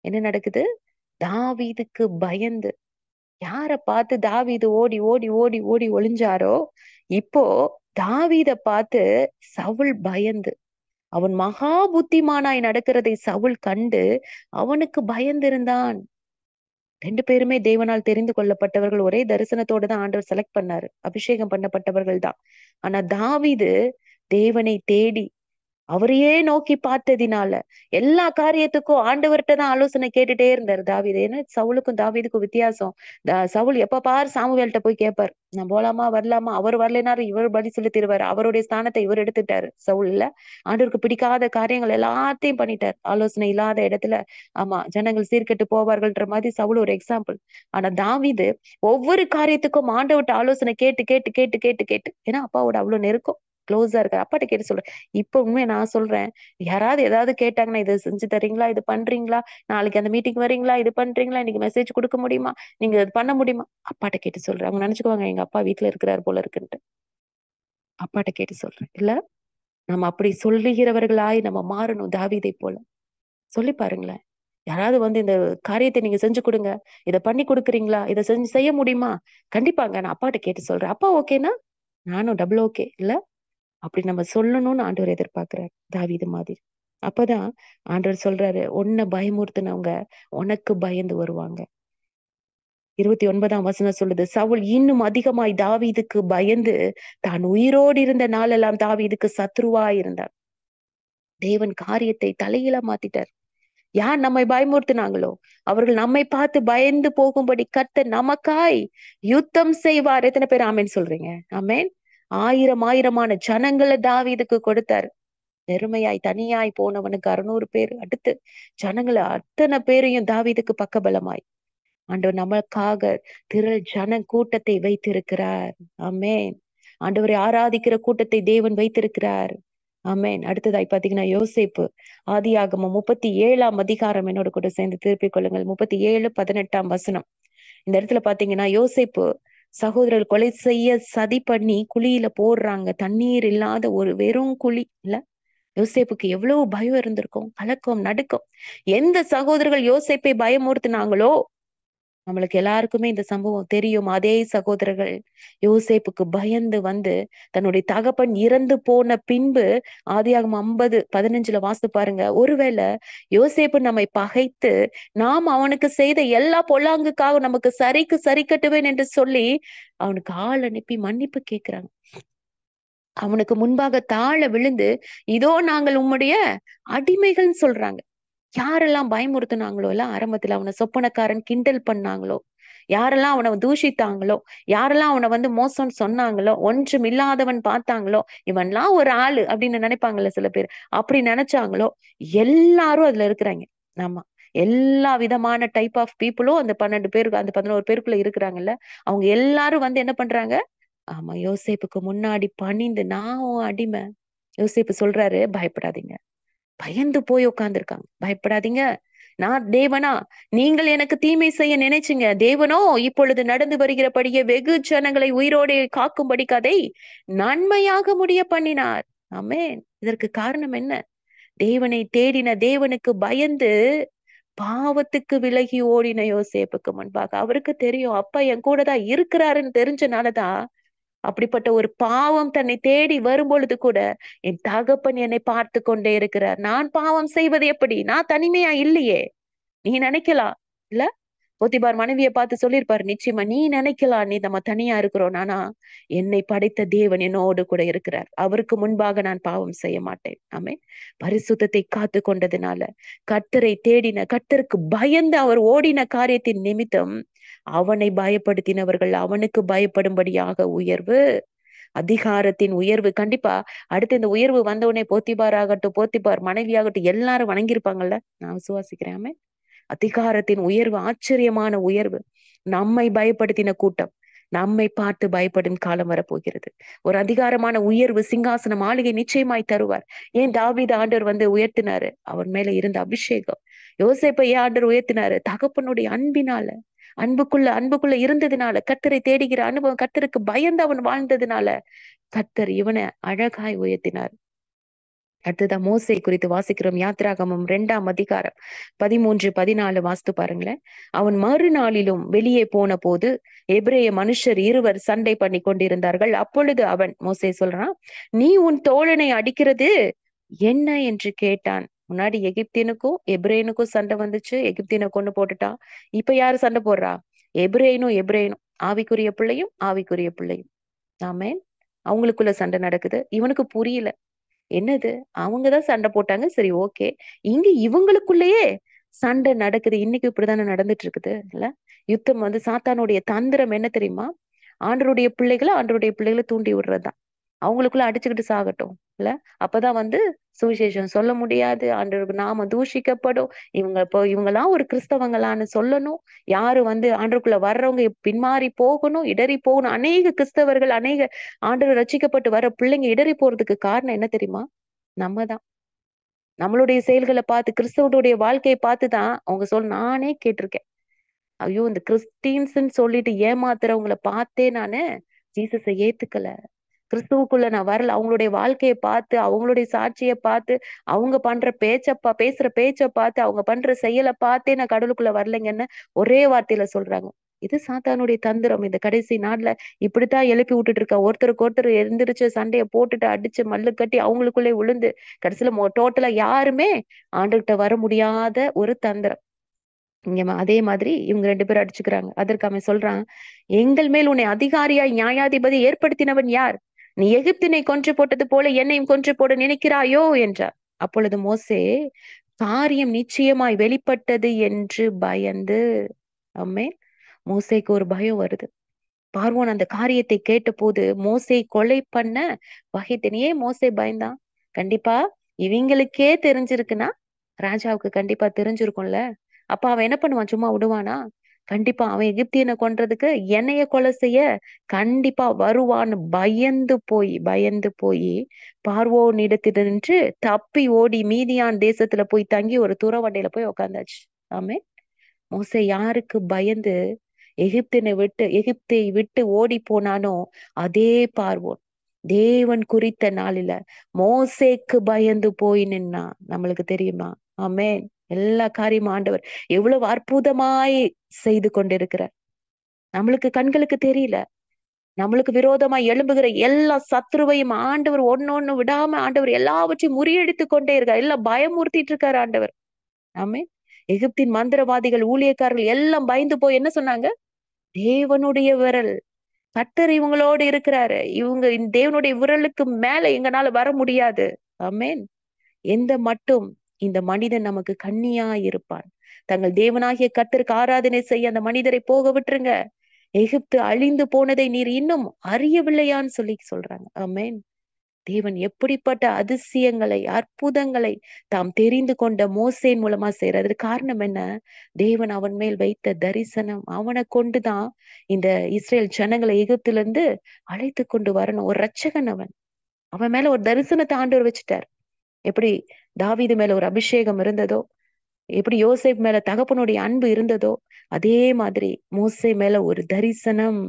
என்ன நடக்குது? தாவீதுக்கு பயந்து, யார பார்த்து தாவீது ஓடி ஓடி ஓடி ஓடி ஒளிஞ்சாரோ, இப்போ தாவீத பார்த்து சவுல் பயந்து, அவன் மகா புத்திமானாய் நடக்கிறதை சவுல் கண்டு அவனுக்கு பயந்திருந்தான். 2 பேருமே தேவனால் தெரிந்து கொள்ளப்பட்டவர்கள். ஒரே தரிசனத்தோட தான் ஆண்டவர் செலக்ட் பண்ணாரு. அபிஷேகம் பண்ணப்பட்டவர்கள் தான். ஆனா தாவீது தேவனை தேடி அவரையே நோக்கி பார்த்ததினால எல்லா காரியத்துக்கும் ஆண்டவர்கிட்ட தான் ஆலோசனை கேட்டுட்டே இருந்தாரு தாவீது. ஏன்னா சவுலுக்கும் தாவீதுக்கும் வித்தியாசம். சவுல் எப்ப பாரு சாமுவேல்கிட்ட போய் கேட்பார், நான் போலாமா வரலாமா, அவர் வரலைனாரு இவர் பதில் சொல்லி தருவாரு. அவருடைய ஸ்தானத்தை இவர் எடுத்துட்டாரு. சவுல் இல்ல, ஆண்டவருக்கு பிடிக்காத காரியங்கள் எல்லாத்தையும் பண்ணிட்டார். ஆலோசனை இல்லாத இடத்துல ஜனங்கள் சீர்கெட்டு போவார்கள்ன்ற மாதிரி சவுல் ஒரு எக்ஸாம்பிள். ஆனா தாவீது ஒவ்வொரு காரியத்துக்கும் ஆண்டவர்கிட்ட ஆலோசனை கேட்டு கேட்டு கேட்டு கேட்டு கேட்டு, ஏன்னா அப்பாவோட அவ்வளவு நெருக்கம், க்ளோஸா இருக்காரு. அப்பாட்ட கேட்டு சொல்றேன். இப்ப உண்மையை நான் சொல்றேன், யாராவது ஏதாவது கேட்டாங்கன்னா, இது செஞ்சு தரீங்களா, இது பண்றீங்களா, நாளைக்கு அந்த மீட்டிங் வரீங்களா, இது பண்றீங்களா, இன்னைக்கு மெசேஜ் கொடுக்க முடியுமா, நீங்க இது பண்ண முடியுமா, அப்பாட்ட கேட்டு சொல்றேன். அவங்க நினைச்சுக்குவாங்க எங்க அப்பா வீட்டுல இருக்கிறார் போல இருக்குன்ட்டு. அப்பாட்ட கேட்டு சொல்றேன். இல்ல, நம்ம அப்படி சொல்லுகிறவர்களாய் நம்ம மாறணும். தாவீதை போல சொல்லி பாருங்களேன். யாராவது இந்த காரியத்தை நீங்க செஞ்சு கொடுங்க, இதை பண்ணி கொடுக்குறீங்களா, இதை செய்ய முடியுமா, கண்டிப்பாங்க நான் அப்பாட்ட கேட்டு சொல்றேன். அப்பா ஓகேனா நானும் டபுள் ஓகே. இல்ல, அப்படி நம்ம சொல்லணும்னு ஆண்டவர் எதிர்பார்க்கிறார், தாவீது மாதிரி. அப்பதான் ஆண்டவர் சொல்றாரு, உன்னை பயமுறுத்தினவங்க உனக்கு பயந்து வருவாங்க. 29ஆம் வசனம் சொல்லுது, சவுல் இன்னும் அதிகமாய் தாவீதுக்கு பயந்து தான் உயிரோடு இருந்த நாளெல்லாம் தாவீதுக்கு சத்ருவா இருந்தார். தேவன் காரியத்தை தலையில மாத்திட்டார். யார் நம்மை பயமுறுத்தினாங்களோ அவர்கள் நம்மை பார்த்து பயந்து போகும்படி கர்த்தர் நமக்காய் யுத்தம் செய்வார். எத்தனை பேர் ஆமேன் சொல்றீங்க? ஆமேன். ஆயிரம் ஆயிரமான ஜனங்களை தாவீதுக்கு கொடுத்தாரு. வெறுமையாய் தனியாய் போனவனுக்கு 600 பேர். அடுத்து ஜனங்களை அத்தனை பேரையும் தாவீதுக்கு பக்கபலமாய் ஆண்டவர் நமக்காக திரள் ஜன கூட்டத்தை வைத்திருக்கிறார். ஆமேன். ஆண்டவரை ஆராதிக்கிற கூட்டத்தை தேவன் வைத்திருக்கிறார். ஆமேன். அடுத்ததாய் பாத்தீங்கன்னா யோசேப்பு, ஆதியாகமம் 37ஆம் அதிகாரம் என்னோட கூட சேர்ந்து திருப்பிக் கொள்ளுங்கள். 37:18 வசனம். இந்த இடத்துல பாத்தீங்கன்னா யோசேப்பு சகோதரர் கொலை செய்ய சதி பண்ணி குழியில போடுறாங்க. தண்ணீர் இல்லாத ஒரு வெறும் குழி. இல்ல, யோசேப்புக்கு எவ்வளவு பயம் இருந்திருக்கும், கலக்கம், நடுக்கம். எந்த சகோதரர்கள் யோசேப்பை பயமுறுத்தினாங்களோ நம்மளுக்கு எல்லாருக்குமே இந்த சம்பவம் தெரியும். அதே சகோதரர்கள் யோசேப்புக்கு பயந்து வந்து தன்னுடைய தகப்பன் இறந்து போன பின்பு ஆதியாகமம் 50:15 வாசித்து பாருங்க. ஒருவேளை யோசேப்பு நம்மை பகைத்து நாம் அவனுக்கு செய்த எல்லா பொல்லாங்குக்காக நமக்கு சரிக்கு சரி கட்டுவேன் என்று சொல்லி அவனுக்கு ஆள் அனுப்பி மன்னிப்பு கேட்கிறாங்க. அவனுக்கு முன்பாக தாழ விழுந்து இதோ நாங்கள் உம்முடைய அடிமைகள்னு சொல்றாங்க. யாரெல்லாம் பயமுறுத்துனாங்களோ எல்லாம் ஆரம்பத்துல அவனை சொப்பனக்காரன் கிண்டல் பண்ணாங்களோ, யாரெல்லாம் அவனை தூஷித்தாங்களோ, யாரெல்லாம் அவனை வந்து மோசம்னு சொன்னாங்களோ, ஒன்றும் இல்லாதவன் பார்த்தாங்களோ, இவன்லாம் ஒரு ஆளு அப்படின்னு நினைப்பாங்கல்ல சில பேர். அப்படி நினைச்சாங்களோ எல்லாரும் அதுல இருக்கிறாங்க. ஆமா. எல்லா விதமான டைப் ஆஃப் பீப்புளும் அந்த 12 பேருக்கு அந்த 11 பேருக்குள்ள இருக்கிறாங்கல்ல. அவங்க எல்லாரும் வந்து என்ன பண்றாங்க? ஆமா, யோசேப்புக்கு முன்னாடி பணிந்து நான் உன் அடிமை. யோசேப்பு சொல்றாரு, பயப்படாதீங்க. பயந்து போய் உட்கார்ந்திருக்காங்க. பயப்படாதீங்க. நான் தேவனா? நீங்கள் எனக்கு தீமை செய்ய நினைச்சீங்க. தேவனோ இப்பொழுது நடந்து வருகிறபடியே வெகு ஜனங்களை உயிரோடே காக்கும்படிக்கு அதை நன்மையாக முடிய பண்ணினார். ஆமென். இதற்கு காரணம் என்ன? தேவனை தேடின, தேவனுக்கு பயந்து பாவத்துக்கு விலகி ஓடின யோசேப்புக்கு முன்பாக அவருக்கு தெரியும் அப்பா என் கூட தான் இருக்கிறாருன்னு தெரிஞ்சனாலதான் அப்படிப்பட்ட ஒரு பாவம் தன்னை தேடி வரும்பொழுது கூட என் தகப்பன் என்னை பார்த்து கொண்டே இருக்கிறார். நான் பாவம் செய்வது எப்படி? நான் தனிமையா இல்லையே. நீ நினைக்கலாம் இல்ல? போத்திபார் மனைவியை பார்த்து சொல்லியிருப்பாரு, நிச்சயமா நீ நினைக்கலாம் நீ நம்ம தனியா இருக்கிறோம். ஆனா என்னை படைத்த தேவன் என்னோடு கூட இருக்கிறார். அவருக்கு முன்பாக நான் பாவம் செய்ய மாட்டேன். ஆமென். பரிசுத்தத்தை காத்து கொண்டதுனால கர்த்தரை தேடின, கர்த்தருக்கு பயந்து அவர் ஓடின காரியத்தின் நிமித்தம் அவனை பயப்படுத்தினவர்கள் அவனுக்கு பயப்படும்படியாக உயர்வு, அதிகாரத்தின் உயர்வு. கண்டிப்பா அடுத்து இந்த உயர்வு வந்த உடனே போத்திபார் ஆகட்டும், போத்திபார் மனைவியாகட்டும் எல்லாரும் வணங்கியிருப்பாங்கல்ல. நான் விசுவாசிக்கிறேன். ஆமென். அதிகாரத்தின் உயர்வு, ஆச்சரியமான உயர்வு. நம்மை பயப்படுத்தின கூட்டம் நம்மை பார்த்து பயப்படும் காலம் வரப்போகிறது. ஒரு அதிகாரமான உயர்வு, சிங்காசனம், ஆளுகை நிச்சயமாய் தருவார். ஏன் தாவீது ஆண்டவர் வந்து உயர்த்தினாரு? அவன் மேல இருந்த அபிஷேகம். யோசேப்பை ஏன் ஆண்டவர் உயர்த்தினாரு? தகப்பனுடைய அன்பினால, அன்புக்குள்ள அன்புக்குள்ள இருந்ததுனால, கர்த்தரை தேடுகிற அனுபவம், கர்த்தருக்கு பயந்து அவன் வாழ்ந்ததுனால கர்த்தர் இவனை அழகாய் உயர்த்தினார். அடுத்ததான் மோசே குறித்து வாசிக்கிறோம். யாத்திராகமம் 2ஆம் அதிகாரம் 13-14 வாசித்து பாருங்களேன். அவன் மறுநாளிலும் வெளியே போன போது எபிரேய மனுஷர் இருவர் சண்டை பண்ணி கொண்டிருந்தார்கள். அப்பொழுது அவன் மோசே சொல்றான், நீ உன் தோழனை அடிக்கிறது என்ன என்று கேட்டான். முன்னாடி எகிப்தியனுக்கும் எபிரேயனுக்கும் சண்டை வந்துச்சு. எகிப்தியனை கொண்டு போட்டுட்டான். இப்ப யாரு சண்டை போடுறா? எபிரேயனும் எபிரேயனும், ஆவிக்குரிய பிள்ளையும் ஆவிக்குரிய பிள்ளையும். ஆமென். அவங்களுக்குள்ள சண்டை நடக்குது. இவனுக்கு புரியல. என்னது? அவங்கதான் சண்டை போட்டாங்க. சரி, ஓகே. இங்க இவங்களுக்குள்ளேயே சண்டை நடக்குது. இன்னைக்கு இப்படித்தானே நடந்துட்டு இருக்குது இல்ல? யுத்தம் வந்து சாத்தானுடைய தந்திரம் என்ன தெரியுமா? ஆண்டவருடைய பிள்ளைகளை தூண்டி விடுறதுதான். அவங்களுக்குள்ள அடிச்சுக்கிட்டு சாகட்டும் இல்ல? அப்பதான் வந்து சுவிசேஷம் சொல்ல முடியாது. ஆண்டவருக்கு நாம தூஷிக்கப்படும். இவங்கெல்லாம் ஒரு கிறிஸ்தவங்களான்னு சொல்லணும். யாரு வந்து ஆண்டவருக்குள்ள வர்றவங்க பின்மாறி போகணும், இடறி போகணும். அநேக கிறிஸ்தவர்கள், அநேக ஆண்டவர் ரட்சிக்கப்பட்டு வர பிள்ளைங்க இடறி போறதுக்கு காரணம் என்ன தெரியுமா? நம்மதான். நம்மளுடைய செயல்களை பார்த்து, கிறிஸ்தவனுடைய வாழ்க்கையை பார்த்துதான் அவங்க நானே கேட்டிருக்கேன். ஐயோ, இந்த கிறிஸ்டின்ஸ்ன்னு சொல்லிட்டு ஏமாத்துறவங்கள பார்த்தே நானு ஜீசஸை ஏத்துக்கல. கிறிஸ்துவுக்குள்ள நான் வரல. அவங்களுடைய வாழ்க்கையை பார்த்து, அவங்களுடைய சாட்சியை பார்த்து, அவங்க பண்ற பேசுற பேச்சை பார்த்து, அவங்க பண்ற செயலை பார்த்தே நான் கடவுளுக்குள்ள வரலைங்கன்னு ஒரே வார்த்தையில சொல்றாங்க. இது சாத்தானுடைய தந்திரம். இந்த கடைசி நாள்ல இப்படித்தான் எழுப்பி விட்டுட்டு இருக்கா. ஒருத்தருக்கு ஒருத்தர் எந்திரிச்சு சண்டையை போட்டுட்டு அடிச்சு மல்லு கட்டி அவங்களுக்குள்ளே விழுந்து கடைசியில டோட்டலா யாருமே ஆண்டுகிட்ட வர முடியாத ஒரு தந்திரம். இங்க அதே மாதிரி இவங்க 2 பேரும் அடிச்சுக்கிறாங்க. அதற்கு அவன் சொல்றான், எங்கள் மேல் உன்னை அதிகாரியாய் நியாயாதிபதி ஏற்படுத்தினவன் யார்? நீ எகிப்தினை கொன்று போட்டது போல என்னையும் கொன்று போட நினைக்கிறாயோ என்றார். அப்பொழுது மோசே, காரியம் நிச்சயமாய் வெளிப்பட்டது என்று பயந்து. ஆமென். மோசேக்கு ஒரு பயம் வருது. பார்வோன் அந்த காரியத்தை கேட்டபோது மோசே கொலை பண்ண வகைத்தேன். ஏன் மோசே பயந்தான்? கண்டிப்பா இவங்களுக்கே தெரிஞ்சிருக்குன்னா ராஜாவுக்கு கண்டிப்பா தெரிஞ்சிருக்கும்ல. அப்ப அவன் என்ன பண்ணுவான்? சும்மா விடுவானா? கண்டிப்பா அவன் எகிப்தியனை கொன்றதுக்கு என்னைய கொலை செய்ய கண்டிப்பா வருவான்னு பயந்து போய் பார்வோனிடத்தினின்று தப்பி ஓடி மீதியான் தேசத்துல போய் தங்கி ஒரு துறவண்டையில போய் உட்கார்ந்தாச்சு. ஆமே. மோசே யாருக்கு பயந்து எகிப்தை விட்டு ஓடி போனானோ அதே பார்வோன் தேவன் குறித்த நாளில மோசேக்கு பயந்து போய் நின்னா. நம்மளுக்கு தெரியுமா? ஆமென். எல்லா காரியமும் ஆண்டவர் எவ்வளவு அற்புதமாய் செய்து கொண்டிருக்கிறார். நம்மளுக்கு கண்களுக்கு தெரியல. நம்மளுக்கு விரோதமா எழும்புகிற எல்லா சத்துருவையும் ஆண்டவர் ஒண்ணொண்ணு விடாம ஆண்டவர் எல்லாவற்றையும் முறியடித்து கொண்டே இருக்கார். எல்லாம் பயமுறுத்திட்டு இருக்காரு ஆண்டவர். ஆமென். எகிப்தின் மந்திரவாதிகள், ஊழியக்காரர்கள் எல்லாம் பயந்து போய் என்ன சொன்னாங்க? தேவனுடைய விரல், கர்த்தர் இவங்களோடு இருக்கிறாரு. இவங்க இந்த தேவனுடைய விரலுக்கு மேல எங்கனால வர முடியாது. ஆமென். எந்த மட்டும் இந்த மனிதன் நமக்கு கண்ணியா இருப்பான். தங்கள் தேவனாகிய கர்த்தருக்கு ஆராதனை செய்ய அந்த மனிதரை போக விட்டுருங்க. எகிப்து அழிந்து போனதை நீர் இன்னும் அறியவில்லையான்னு சொல்லி சொல்றாங்க. ஆமென். தேவன் எப்படிப்பட்ட அதிசயங்களை, அற்புதங்களை தாம் தெரிந்து கொண்ட மோசேயின் மூலமா செய்யறாரு. அதுக்கு காரணம் என்ன? தேவன் அவன் மேல் வைத்த தரிசனம். அவனை கொண்டுதான் இந்த இஸ்ரேல் ஜனங்களை எகிப்துல இருந்து அழைத்து கொண்டு வரணும். ஒரு ரட்சகன் அவன். அவன் மேல ஒரு தரிசனத்தை ஆண்டவர் வச்சுட்டார். எப்படி தாவீது மேல ஒரு அபிஷேகம் இருந்ததோ, எப்படி யோசேப் மேல தகப்பனுடைய அன்பு இருந்ததோ, அதே மாதிரி மோசே மேல ஒரு தரிசனம்.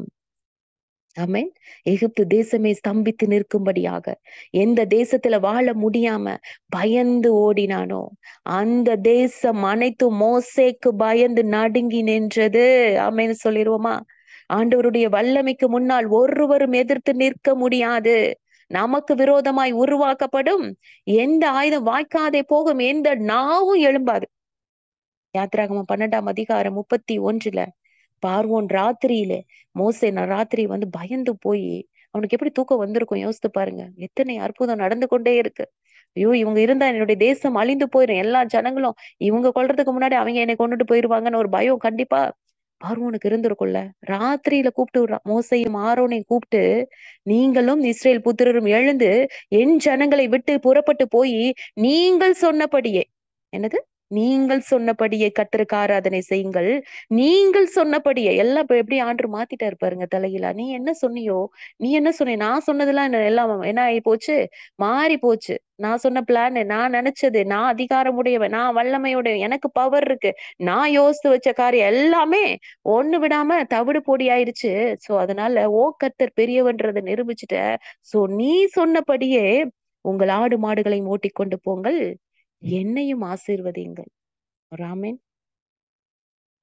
ஆமென். எகிப்து தேசமே ஸ்தம்பித்து நிற்கும்படியாக, எந்த தேசத்துல வாழ முடியாம பயந்து ஓடினானோ அந்த தேசம் அனைத்தும் மோசேக்கு பயந்து நடுங்கி நின்றது. ஆமென்னு சொல்லிருவோமா? ஆண்டவருடைய வல்லமைக்கு முன்னால் ஒருவரும் எதிர்த்து நிற்க முடியாது. நமக்கு விரோதமாய் உருவாக்கப்படும் எந்த ஆயுதம் வாய்க்காதே போகும், எந்த நாவும் எழும்பாது. யாத்திராகமம் 12ஆம் அதிகாரம் 31ல பார்வோன் ராத்திரியிலே ராத்திரி வந்து பயந்து போய் அவனுக்கு எப்படி தூக்கம் வந்திருக்கும் யோசித்து பாருங்க. எத்தனை அற்புதம் நடந்து கொண்டே இருக்கு. ஐயோ, இவங்க இருந்தா என்னுடைய தேசம் அழிந்து போயிரும். எல்லா ஜனங்களும் இவங்க கொல்றதுக்கு முன்னாடி அவங்க என்னை கொண்டுட்டு போயிருவாங்கன்னு ஒரு பயம் கண்டிப்பா பார்வோனுக்கு இருந்திருக்கும்ல. ராத்திரியில கூப்பிட்டு விடுறான். மோசையும் ஆரோனையும் கூப்பிட்டு, நீங்களும் இஸ்ரேல் புத்திரரும் எழுந்து என் ஜனங்களை விட்டு புறப்பட்டு போய் நீங்கள் சொன்னபடியே, என்னது, நீங்கள் சொன்னபடியே கர்த்தருக்கு ஆராதனை செய்யுங்கள். நீங்கள் சொன்னபடியே எல்லாம் இப்ப எப்படி ஆண்டு மாத்திட்டாரு பாருங்க தலையில. நீ என்ன சொன்னியோ, நீ என்ன சொன்ன, நான் சொன்னதெல்லாம் எல்லாம் என்ன ஆகி போச்சு, மாறி போச்சு. நான் சொன்ன பிளான், நான் நினைச்சது, நான் அதிகாரமுடையவன், நான் வல்லமையுடையவன், எனக்கு பவர் இருக்கு, நான் யோசித்து வச்ச காரியம் எல்லாமே ஒண்ணு விடாம தவிடு பொடி ஆயிருச்சு. சோ அதனால கர்த்தர் பெரியவன்றதை நிரூபிச்சுட்ட. சோ நீ சொன்னபடியே உங்கள் ஆடு மாடுகளையும் ஓட்டிக்கொண்டு போங்கள், என்னையும் ஆசீர்வதியுங்கள். ராமேன்.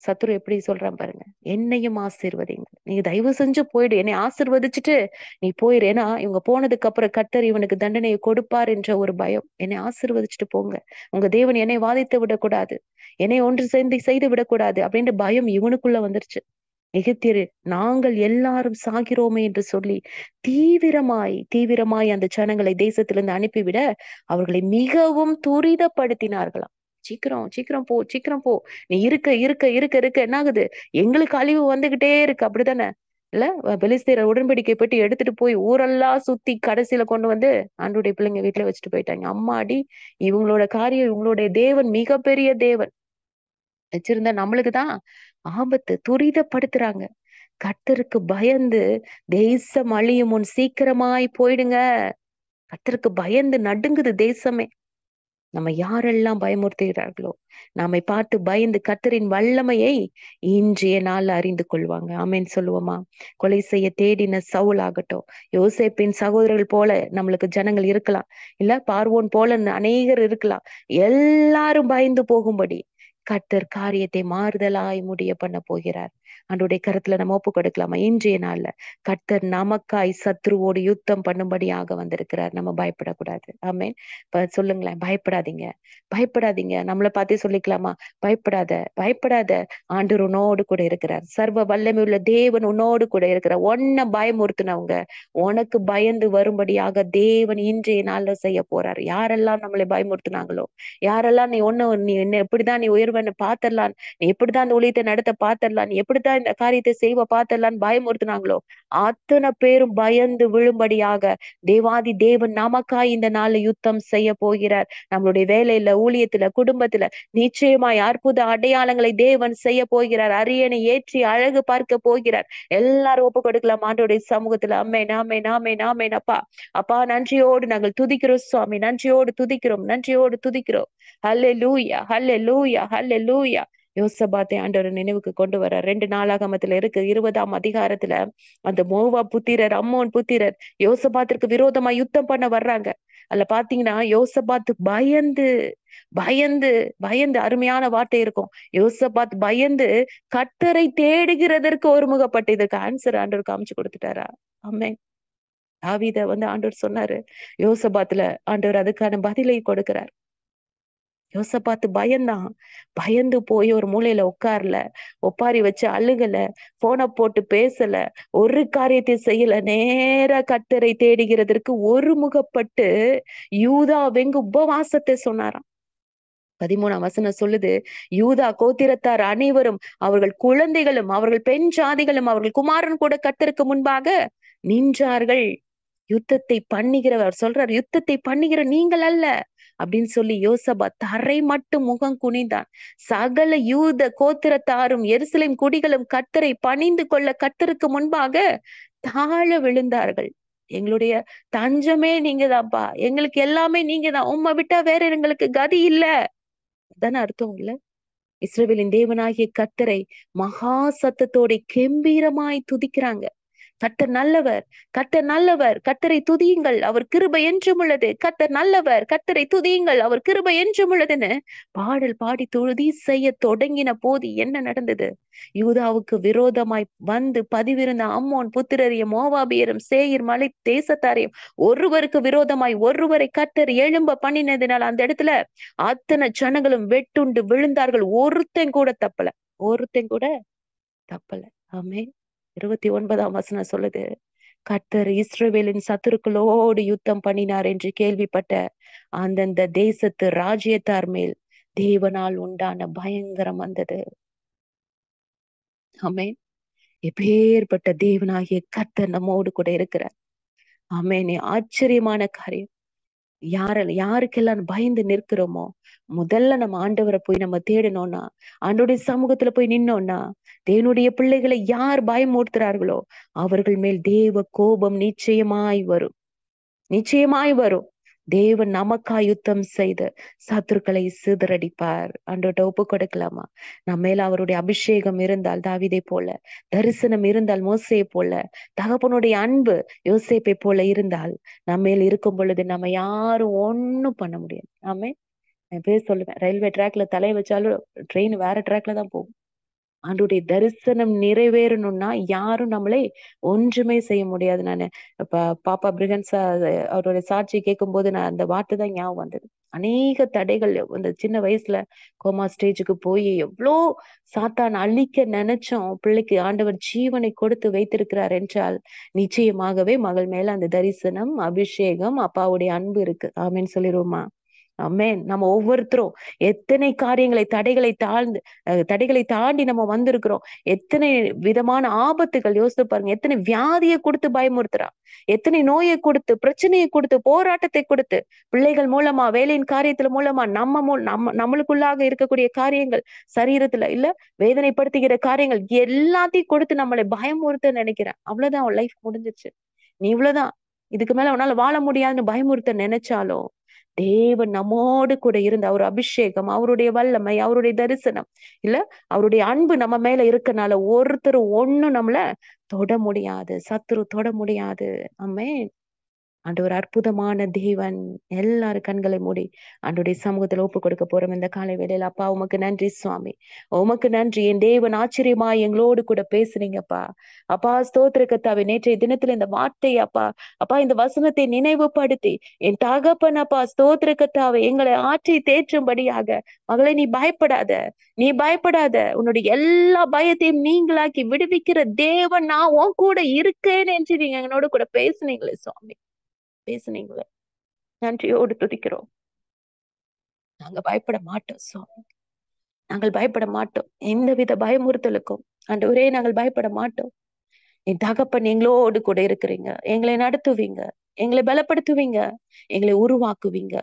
சத்துரு எப்படி சொல்றான் பாருங்க. என்னையும் ஆசீர்வதிங்க. நீ தயவு செஞ்சு போயிடு, என்னை ஆசீர்வதிச்சுட்டு நீ போயிரு. ஏன்னா இவங்க போனதுக்கு அப்புறம் கர்த்தர் இவனுக்கு தண்டனையை கொடுப்பார் என்ற ஒரு பயம். என்னை ஆசீர்வதிச்சுட்டு போங்க. உங்க தேவன் என்னை வாதித்து விடக்கூடாது, என்னை ஒன்று சேர்ந்து செய்து விடக்கூடாது அப்படின்ற பயம் இவனுக்குள்ள வந்துருச்சு. எகிப்தியரு நாங்கள் எல்லாரும் சாகிறோமே என்று சொல்லி தீவிரமாய் தீவிரமாய் அந்த ஜனங்களை தேசத்திலிருந்து அனுப்பிவிட அவர்களை மிகவும் துரிதப்படுத்தினார்களாம். சீக்கிரம் சீக்கிரம் போ, சீக்கிரம் போ. நீ இருக்க இருக்க இருக்க இருக்க என்ன ஆகுது, எங்களுக்கு அழிவு வந்துகிட்டே இருக்கு. அப்படித்தானே? இல்ல, பெலிஸ்தீர உடன்படிக்கை பெட்டி எடுத்துட்டு போய் ஊரெல்லாம் சுத்தி கடைசியில கொண்டு வந்து ஆண்டுடைய பிள்ளைங்க வீட்டுல வச்சுட்டு போயிட்டாங்க. அம்மாடி, இவங்களோட காரியம், இவங்களுடைய தேவன் மிகப்பெரிய தேவன். வச்சிருந்தா நம்மளுக்குதான் ஆபத்து. துரிதப்படுத்துறாங்க. கர்த்தருக்கு பயந்து தேசம் அழியும் முன் சீக்கிரமாய் போயிடுங்க. கர்த்தருக்கு பயந்து நடுங்குது தேசமே. நம்ம யாரெல்லாம் பயமுறுத்துகிறார்களோ நம்மை பார்த்து பயந்து கர்த்தரின் வல்லமையை இன்றைய நாள் அறிந்து கொள்வாங்க. ஆமென் சொல்லுவோமா? கொலை செய்ய தேடின சவுல் ஆகட்டும், யோசேப்பின் சகோதரர்கள் போல நம்மளுக்கு ஜனங்கள் இருக்கலாம், இல்ல பார்வோன் போல அநேகர் இருக்கலாம். எல்லாரும் பயந்து போகும்படி கர்த்தர் காரியத்தை மாறுதலாய் முடிய பண்ண போகிறார். ஆண்டவருடைய கருத்துல நம்ம ஒப்பு கொடுக்கலாமா? இன்றைய நாள்ல கர்த்தர் நமக்காய் சத்ருவோடு யுத்தம் பண்ணும்படியாக வந்திருக்கிறார். நம்ம பயப்படக்கூடாது. ஆமென். இப்ப சொல்லுங்களேன், பயப்படாதீங்க, பயப்படாதீங்க. நம்மளை பார்த்தே சொல்லிக்கலாமா? பயப்படாத, பயப்படாத, ஆண்டவர் உன்னோடு கூட இருக்கிறார். சர்வ வல்லமை உள்ள தேவன் உன்னோடு கூட இருக்கிறார். உன்னை பயமுறுத்தினவங்க உனக்கு பயந்து வரும்படியாக தேவன் இன்றைய நாள்ல செய்ய போறார். யாரெல்லாம் நம்மளை பயமுறுத்தினாங்களோ, யாரெல்லாம் நீ என்ன எப்படிதான் நீ உயர்வன்னு பாத்திரலாம், நீ எப்படிதான் அந்த ஊழியத்தை நடத்த பாத்திரலாம், நீ எப்படித்தான் இந்த காரியத்தை செய்வ பாத்திரலான்னு பயமுறுத்தினாங்களோ அத்தனை பேரும் பயந்து விழும்படியாக தேவாதி தேவன் நமக்காய் இந்த நாள்ல யுத்தம் செய்ய போகிறார். நம்மளுடைய வேலையில, ஊழியத்துல, குடும்பத்துல நிச்சயமாய் அற்புத அடையாளங்களை தேவன் செய்ய போகிறார். அரியணை ஏற்றி அழகு பார்க்க போகிறார். எல்லாரும் ஒப்பு கொடுக்கலாம் ஆண்டவருடைய சமூகத்துல. ஆமென், ஆமென், ஆமென், ஆமென். அப்பா, அப்பா, நன்றியோடு நாங்கள் துதிக்கிறோம் சுவாமி, நன்றியோடு துதிக்கிறோம், நன்றியோடு துதிக்கிறோம். ஹல்லேலூயா, ஹல்லேலூயா, ஹல்லேலூயா. யோசபாத்தை ஆண்டவர் நினைவுக்கு கொண்டு வர 2 நாளாகமத்துல இருக்கு 20ஆம் அதிகாரத்துல அந்த மோவா புத்திரர், அம்மோன் புத்திரர் யோசபாத்திற்கு விரோதமா யுத்தம் பண்ண வர்றாங்க. அதுல பாத்தீங்கன்னா யோசபாத்து பயந்து பயந்து பயந்து அருமையான வார்த்தை இருக்கும். யோசபாத் பயந்து கர்த்தரை தேடுகிறதற்கு ஒருமுகப்பட்டு, இதுக்கு ஆன்சர் ஆண்டவர் காமிச்சு கொடுத்துட்டாரா? ஆமென். தாவீத ஆண்டவர் சொன்னாரு. யோசபாத்துல ஆண்டவர் அதுக்கான பதிலை கொடுக்கிறார். யோசபாத்து பயந்தான். பயந்து போய் ஒரு மூலையில உட்கார்ல, ஒப்பாரி வச்சு அழுகல, போன போட்டு பேசல, ஒரு காரியத்தையும் செய்யல. நேரா கர்த்தரை தேடுகிறதற்கு ஒருமுகப்பட்டு யூதாவெங்கு உபவாசத்தை சொன்னாராம். 13ஆம் வசனம் சொல்லுது, யூதா கோத்திரத்தார் அனைவரும், அவர்கள் குழந்தைகளும், அவர்கள் பெண் ஜாதிகளும், அவர்கள் குமாரன் கூட கர்த்தருக்கு முன்பாக நின்றார்கள். யுத்தத்தை பண்ணுகிறவர் சொல்றார், யுத்தத்தை பண்ணுகிற நீங்கள் அல்ல அப்படின்னு சொல்லி யோசபாத் தரை மட்டும் முகம் குனிந்தான். சகல யூத கோத்திரத்தாரும் எருசலேம் குடிகளும் கர்த்தரை பணிந்து கொள்ள கர்த்தருக்கு முன்பாக தாழ விழுந்தார்கள். எங்களுடைய தஞ்சமே நீங்கதான்ப்பா, எங்களுக்கு எல்லாமே நீங்கதான், உம்மை விட்டா வேற எங்களுக்கு கதி இல்ல. அதானே அர்த்தம் இல்ல? இஸ்ரவேலின் தேவனாகிய கர்த்தரை மகா சத்தத்தோட கெம்பீரமாய் துதிக்கிறாங்க. கர்த்தர் நல்லவர், கர்த்தர் நல்லவர், கர்த்தரை துதியுங்கள், அவர் கிருபை என்றும் உள்ளது. கர்த்தர் நல்லவர், கர்த்தரை துதியுங்கள், அவர் கிருபை என்றும் உள்ளதுன்னு பாடல் பாடி துதி செய்ய தொடங்கின போது என்ன நடந்தது? யூதாவுக்கு விரோதமாய் வந்து பதிவிருந்த அம்மோன் புத்திரரையும் மோவாபியரும் சேயீர் மலை தேசத்தாரையும் ஒருவருக்கு விரோதமாய் ஒருவரை கர்த்தர் எழும்ப பண்ணினதுனால அந்த இடத்துல அத்தனை ஜனங்களும் வெட்டுண்டு விழுந்தார்கள். ஒருத்தன் கூட தப்பல, ஒருத்தன் கூட தப்பல. ஆமென். 29ஆம் வசனம் சொல்லுது, கர்த்தர் இஸ்ரவேலின் சத்துருக்களோடு யுத்தம் பண்ணினார் என்று கேள்விப்பட்ட அந்தந்த தேசத்து ராஜ்யத்தார் மேல் தேவனால் உண்டான பயங்கரம் வந்தது. ஆமென். எப்பேற்பட்ட தேவனாகிய கர்த்தர் நம்மோடு கூட இருக்கிறார். ஆமென். ஆச்சரியமான காரியம். யாருக்கெல்லாம் பயந்து நிற்கிறோமோ, முதல்ல நம்ம ஆண்டவரை போய் நம்ம தேடணும்னா, ஆண்டவருடைய சமூகத்துல போய் நின்னோம்னா, தேவனுடைய பிள்ளைகளை யார் பயமுறுத்துறார்களோ அவர்கள் மேல் தேவ கோபம் நிச்சயமாய் வரும், நிச்சயமாய் வரும். தேவன் நமக்காய் யுத்தம் செய்து சத்துருக்களை சிதறடிப்பார். ஆண்டவர்ட்ட ஒப்பு கொடுக்கலாமா? நம்ம மேல அவருடைய அபிஷேகம் இருந்தால் தாவீதை போல, தரிசனம் இருந்தால் மோசேயை போல, தகப்பனுடைய அன்பு யோசேப்பை போல இருந்தால் நம்ம மேல் இருக்கும் பொழுது நம்ம யாரும் ஒண்ணும் பண்ண முடியாது. ஆமே. நான் பேர் சொல்லுவேன், ரயில்வே ட்ராக்ல தலையை வச்சாலும் ட்ரெயின் வேற ட்ராக்ல தான் போகும். ஆண்டவருடைய தரிசனம் நிறைவேறணும்னா யாரும் நம்மளை ஒன்றுமே செய்ய முடியாது. நானு பாப்பா பிரிகன்சா அவருடைய சாட்சி கேட்கும் போது நான் அந்த வார்த்தை தான் ஞாபகம் வந்தது. அநேக தடைகள் அந்த சின்ன வயசுல கோமா ஸ்டேஜுக்கு போய் எவ்வளோ சாத்தான் அழிக்க நினைச்சோம். பிள்ளைக்கு ஆண்டவர் ஜீவனை கொடுத்து வைத்திருக்கிறார் என்றால் நிச்சயமாகவே மகள் மேல அந்த தரிசனம், அபிஷேகம், அப்பாவுடைய அன்பு இருக்கு. ஆமேன்னு சொல்லிடுவோமா? ஆமென். நம்ம ஒவ்வொருத்தரும் எத்தனை காரியங்களை தடைகளை தாண்டி நம்ம வந்திருக்கிறோம். எத்தனை விதமான ஆபத்துகள் யோசித்து பாருங்க. எத்தனை வியாதியை கொடுத்து பயமுறுத்துறான், எத்தனை நோயை கொடுத்து, பிரச்சனையை கொடுத்து, போராட்டத்தை கொடுத்து, பிள்ளைகள் மூலமா, வேலையின் காரியத்துல மூலமா, நம்மளுக்குள்ளாக இருக்கக்கூடிய காரியங்கள், சரீரத்துல இல்ல வேதனைப்படுத்துகிற காரியங்கள் எல்லாத்தையும் கொடுத்து நம்மளை பயமுறுத்த நினைக்கிறேன். அவ்வளவுதான், அவன் லைஃப் முடிஞ்சிருச்சு, நீ இவ்வளவுதான், இதுக்கு மேல உன்னால வாழ முடியாதுன்னு பயமுறுத்த நினைச்சாலும் தேவன் நம்மோடு கூட இருந்த அவர் அபிஷேகம், அவருடைய வல்லமை, அவருடைய தரிசனம் இல்ல அவருடைய அன்பு நம்ம மேல இருக்கனால ஒருத்தர் ஒண்ணும் நம்மள தொட முடியாது, சத்துரு தொட முடியாது. ஆமென். ஆண்டவர் அற்புதமான தேவன். எல்லாரும் கண்களை மூடி ஆண்டவருடைய சமூகத்துல ஒப்பு கொடுக்க போறோம் இந்த காலை வேளையில. அப்பா உமக்கு நன்றி சுவாமி, உமக்கு நன்றி. என் தேவன் ஆச்சரியமா எங்களோடு கூட பேசுறீங்கப்பா. அப்பா ஸ்தோத்திர கர்த்தாவே, நேற்றைய தினத்துல இந்த வார்த்தை அப்பா, அப்பா இந்த வசனத்தை நினைவுபடுத்தி என் தகப்பன் அப்பா ஸ்தோத்திர கர்த்தாவே எங்களை ஆற்றி தேற்றும்படியாக, மகளே நீ பயப்படாத, நீ பயப்படாத, உன்னுடைய எல்லா பயத்தையும் நீங்களாக்கி விடுவிக்கிற தேவன் நான் உன் கூட இருக்கேன் என்று நீங்க எங்களோட கூட பேசுனீங்களே சுவாமி, பேசுனீங்களே. நன்றியோடு துதிக்கிறோம். நாங்க பயப்பட மாட்டோம் சுவாமி, நாங்கள் பயப்பட மாட்டோம் எந்தவித பயமுறுத்தலுக்கும். ஆண்டவரே நாங்கள் பயப்பட மாட்டோம். என் தகப்பன் எங்களோடு கூட இருக்கிறீங்க, எங்களை நடத்துவீங்க, எங்களை பலப்படுத்துவீங்க, எங்களை உருவாக்குவீங்க.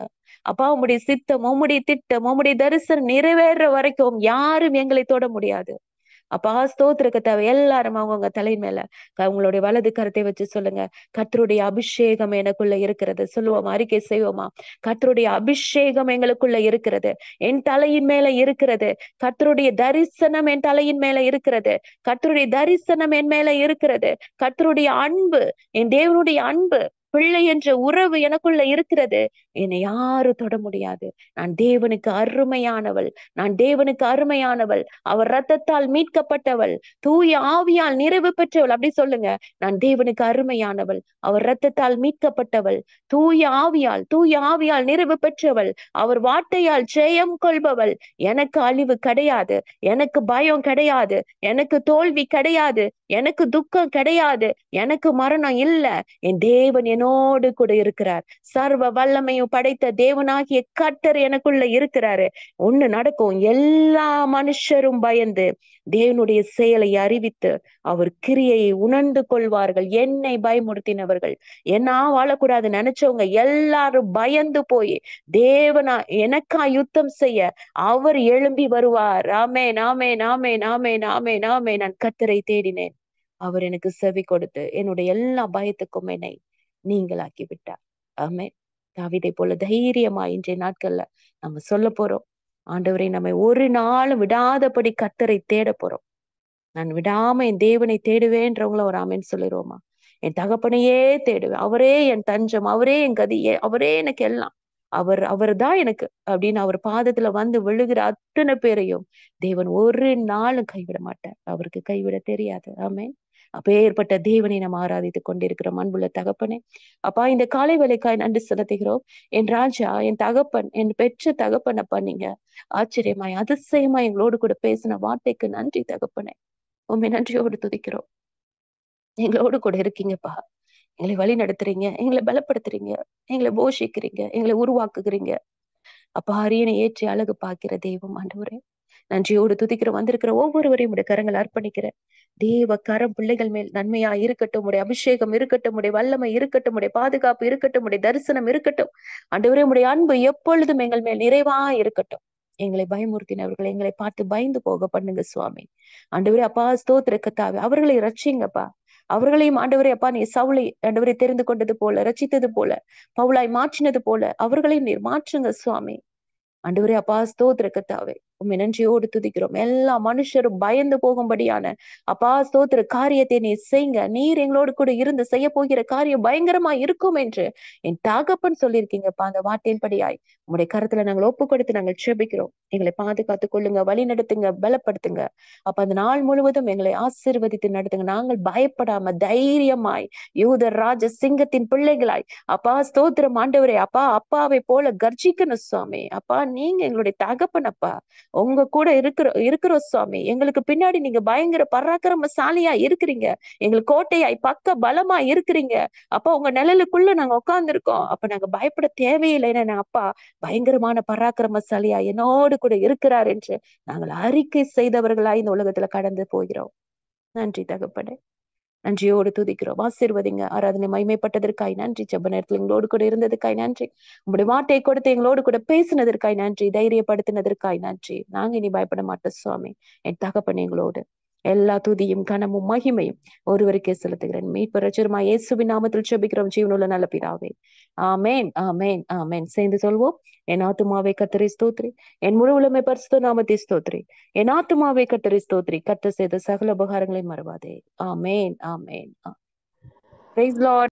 அப்பா உம்முடைய சித்தம், உம்முடைய திட்டம், உம்முடைய தரிசனம் நிறைவேற வரைக்கும் யாரும் எங்களை தொட முடியாது. அப்பா ஸ்தோத்திர கர்த்தாவே, எல்லாரும் அவங்கவுங்க தலை மேல உங்களுடைய வலது கரத்தை வச்சு சொல்லுங்க, கர்த்தருடைய அபிஷேகம் எனக்குள்ள இருக்கிறது. சொல்லுவோமா? அறிக்கை செய்வோமா? கர்த்தருடைய அபிஷேகம் எங்களுக்குள்ள இருக்கிறது, என் தலையின் மேல இருக்கிறது. கர்த்தருடைய தரிசனம் என் தலையின் மேல இருக்கிறது, கர்த்தருடைய தரிசனம் என் மேல இருக்கிறது. கர்த்தருடைய அன்பு, என் தேவனுடைய அன்பு பிள்ளை என்ற உறவு எனக்குள்ள இருக்கிறது. என்னை யாரும் தொட முடியாது. நான் தேவனுக்கு அருமையானவள். நான் தேவனுக்கு அருமையானவள். அவர் ரத்தத்தால் மீட்கப்பட்டவள். தூய ஆவியால் நிறைவு பெற்றவள். அப்படி சொல்லுங்க. நான் தேவனுக்கு அருமையானவள். அவர் ரத்தத்தால் மீட்கப்பட்டவள். தூய ஆவியால் நிறைவு பெற்றவள். அவர் வார்த்தையால் ஜெயம் கொள்பவள். எனக்கு அழிவு கிடையாது. எனக்கு பயம் கிடையாது. எனக்கு தோல்வி கிடையாது. எனக்கு துக்கம் கிடையாது. எனக்கு மரணம் இல்ல. என் தேவன் என்னோடு கூட இருக்கிறார். சர்வ வல்லமையும் படைத்த தேவனாகிய கர்த்தர் எனக்குள்ள இருக்கிறாரு. ஒண்ணு நடக்கும். எல்லா மனுஷரும் பயந்து தேவனுடைய செயலை அறிவித்து அவர் கிரியையை உணர்ந்து கொள்வார்கள். என்னை பயமுறுத்தினவர்கள், என்ன வாழக்கூடாது நினைச்சவங்க எல்லாரும் பயந்து போய் தேவனா எனக்கா யுத்தம் செய்ய அவர் எழும்பி வருவார். ஆமென், ஆமென், ஆமென், ஆமென், ஆமென், ஆமென். நான் கர்த்தரை தேடினேன். அவர் எனக்கு செவி கொடுத்து என்னுடைய எல்லா பயத்துக்கும் என்னை நீங்களாக்கி விட்டார். ஆமென். தாவீதை போல தைரியமா இன்றைய நாட்கள்ல நம்ம சொல்ல போறோம். ஆண்டவரை நம்மை ஒரு நாளும் விடாதபடி கர்த்தரை தேட போறோம். நான் விடாம என் தேவனை தேடுவேன்றவங்கள ஒரு ஆமென் சொல்லிடுவோமா? என் தகப்பனையே தேடுவேன். அவரே என் தஞ்சம், அவரே என் கதி, அவரே எனக்கு எல்லாம். அவர் தான் எனக்கு அப்படின்னு அவர் பாதத்துல வந்து விழுகிற அத்தனை பேரையும் தேவன் ஒரு நாளும் கைவிட மாட்டார். அவருக்கு கைவிட தெரியாது. ஆமென். அப்பேற்பட்ட தேவனை நம்ம ஆராதித்துக் கொண்டிருக்கிறோம். அன்புள்ள தகப்பனே, அப்பா, இந்த காலை வேளைக்காய் நன்றி செலுத்துகிறோம். என் ராஜா, என் தகப்பன், என் பெற்ற தகப்பன் அப்பா, நீங்க ஆச்சரியமாய் அதிசயமாய் எங்களோடு கூட பேசின வார்த்தைக்கு நன்றி தகப்பனே. உண்மை நன்றியோடு துதிக்கிறோம். எங்களோடு கூட இருக்கீங்கப்பா. எங்களை வழி நடத்துறீங்க, எங்களை பலப்படுத்துறீங்க, எங்களை போஷிக்கிறீங்க, எங்களை உருவாக்குகிறீங்க. அப்பா, அரியணை ஏற்றி அழகு பார்க்கிற தெய்வம் ஆண்டவரே, நன்றியோடு துதிக்கிற வந்திருக்கிற ஒவ்வொருவரையும் உடைய கரங்கள் அர்ப்பணிக்கிறேன். தேவ கரம் பிள்ளைகள் மேல் நன்மையா இருக்கட்டும். உடைய அபிஷேகம் இருக்கட்டும். உடைய வல்லமை இருக்கட்டும். உடைய பாதுகாப்பு இருக்கட்டும். உடைய தரிசனம் இருக்கட்டும். ஆண்டவரே, உடைய அன்பு எப்பொழுதும் எங்கள் மேல் நிறைவா இருக்கட்டும். எங்களை பயமுறுத்தினவர்களை எங்களை பார்த்து பயந்து போக பண்ணுங்க சுவாமி. ஆண்டவரே அப்பா, ஸ்தோத்திர கர்த்தாவே, அவர்களை ரட்சிங்கப்பா. அவர்களையும் ஆண்டவரே அப்பா, நீ சவுலை ஆண்டவரை தெரிந்து கொண்டது போல, ரட்சித்தது போல, பவுலாய் மாற்றினது போல அவர்களையும் நீர் மாற்றுங்க சுவாமி. ஆண்டவரே அப்பா, ஸ்தோத்திர கர்த்தாவே, உம்மை நன்றியோடு துதிக்கிறோம். எல்லா மனுஷரும் பயந்து போகும்படியான அப்பா ஸ்தோத்திர காரியத்தை நீர் செய்யுங்க. நீர் எங்களோடு கூட இருந்து செய்ய போகிற காரியம் பயங்கரமா இருக்கும் என்று என் தகப்பன் சொல்லியிருக்கீங்கப்பா. அந்த வார்த்தையின்படியாய் உங்களுடைய கருத்துல நாங்கள் ஒப்பு கொடுத்து நாங்கள் செபிக்கிறோம். எங்களை பாதுகாத்துக் கொள்ளுங்க, வழி நடத்துங்க, பலப்படுத்துங்க. அப்ப அந்த நாள் முழுவதும் எங்களை ஆசீர்வதித்து நடத்துங்க. நாங்கள் பயப்படாம தைரியமாய் யூத ராஜ சிங்கத்தின் பிள்ளைகளாய் அப்பா ஸ்தோத்திரம் ஆண்டவரே அப்பா, அப்பாவை போல கர்ஜிக்கணும் சுவாமி. அப்பா, நீங்க எங்களுடைய தகப்பனப்பா. உங்க கூட இருக்கிறோம் சுவாமி. எங்களுக்கு பின்னாடி நீங்க பயங்கர பராக்கிரமசாலியா இருக்கிறீங்க. எங்களுக்கு கோட்டையாய் பக்க பலமா இருக்கிறீங்க. அப்பா, உங்க நிழலுக்குள்ள நாங்க உட்கார்ந்து இருக்கோம். அப்ப நாங்க பயப்பட தேவையில்லை. அப்பா பயங்கரமான பராக்கிரமசாலியா என்னோடு கூட இருக்கிறார் என்று நாங்கள் அறிக்கை செய்தவர்களாய் இந்த உலகத்துல கடந்து போகிறோம். நன்றி தகப்பனே. நன்றியோடு துதிக்கிறோம். ஆசீர்வதிங்க. ஆராதனை மகிமைப்பட்டதற்காய் நன்றி. ஜெப நேரத்தில் எங்களோடு கூட இருந்ததுக்காய் நன்றி. உங்களுடைய வார்த்தையை கொடுத்து எங்களோடு கூட பேசினதற்காய் நன்றி. தைரியப்படுத்தினதற்காய் நன்றி. நாங்க இனி பயப்பட மாட்டோம் சுவாமி. என் தகப்பன் எங்களோடு. எல்லா துதியும் கனமும் மகிமையும் ஒருவருக்கே செலுத்துகிறேன். மீட்பர் ரட்சகருமாய் இயேசுவின் நாமத்தில் ஜெபிக்கிறோம் ஜீவனுள்ள நல்ல பிதாவே. ஆமென், ஆமென், ஆமென். சேர்ந்து சொல்வோம். என் ஆத்துமாவே கர்த்தரை ஸ்தோத்திரி, என் முழு உலகமே பரிசுத்த நாமத்தை ஸ்தோத்திரி. என் ஆத்துமாவே கர்த்தரை ஸ்தோத்திரி, கர்த்தர் செய்த சகல உபகாரங்களை மறவாதே. ஆமென், ஆமென். Praise Lord.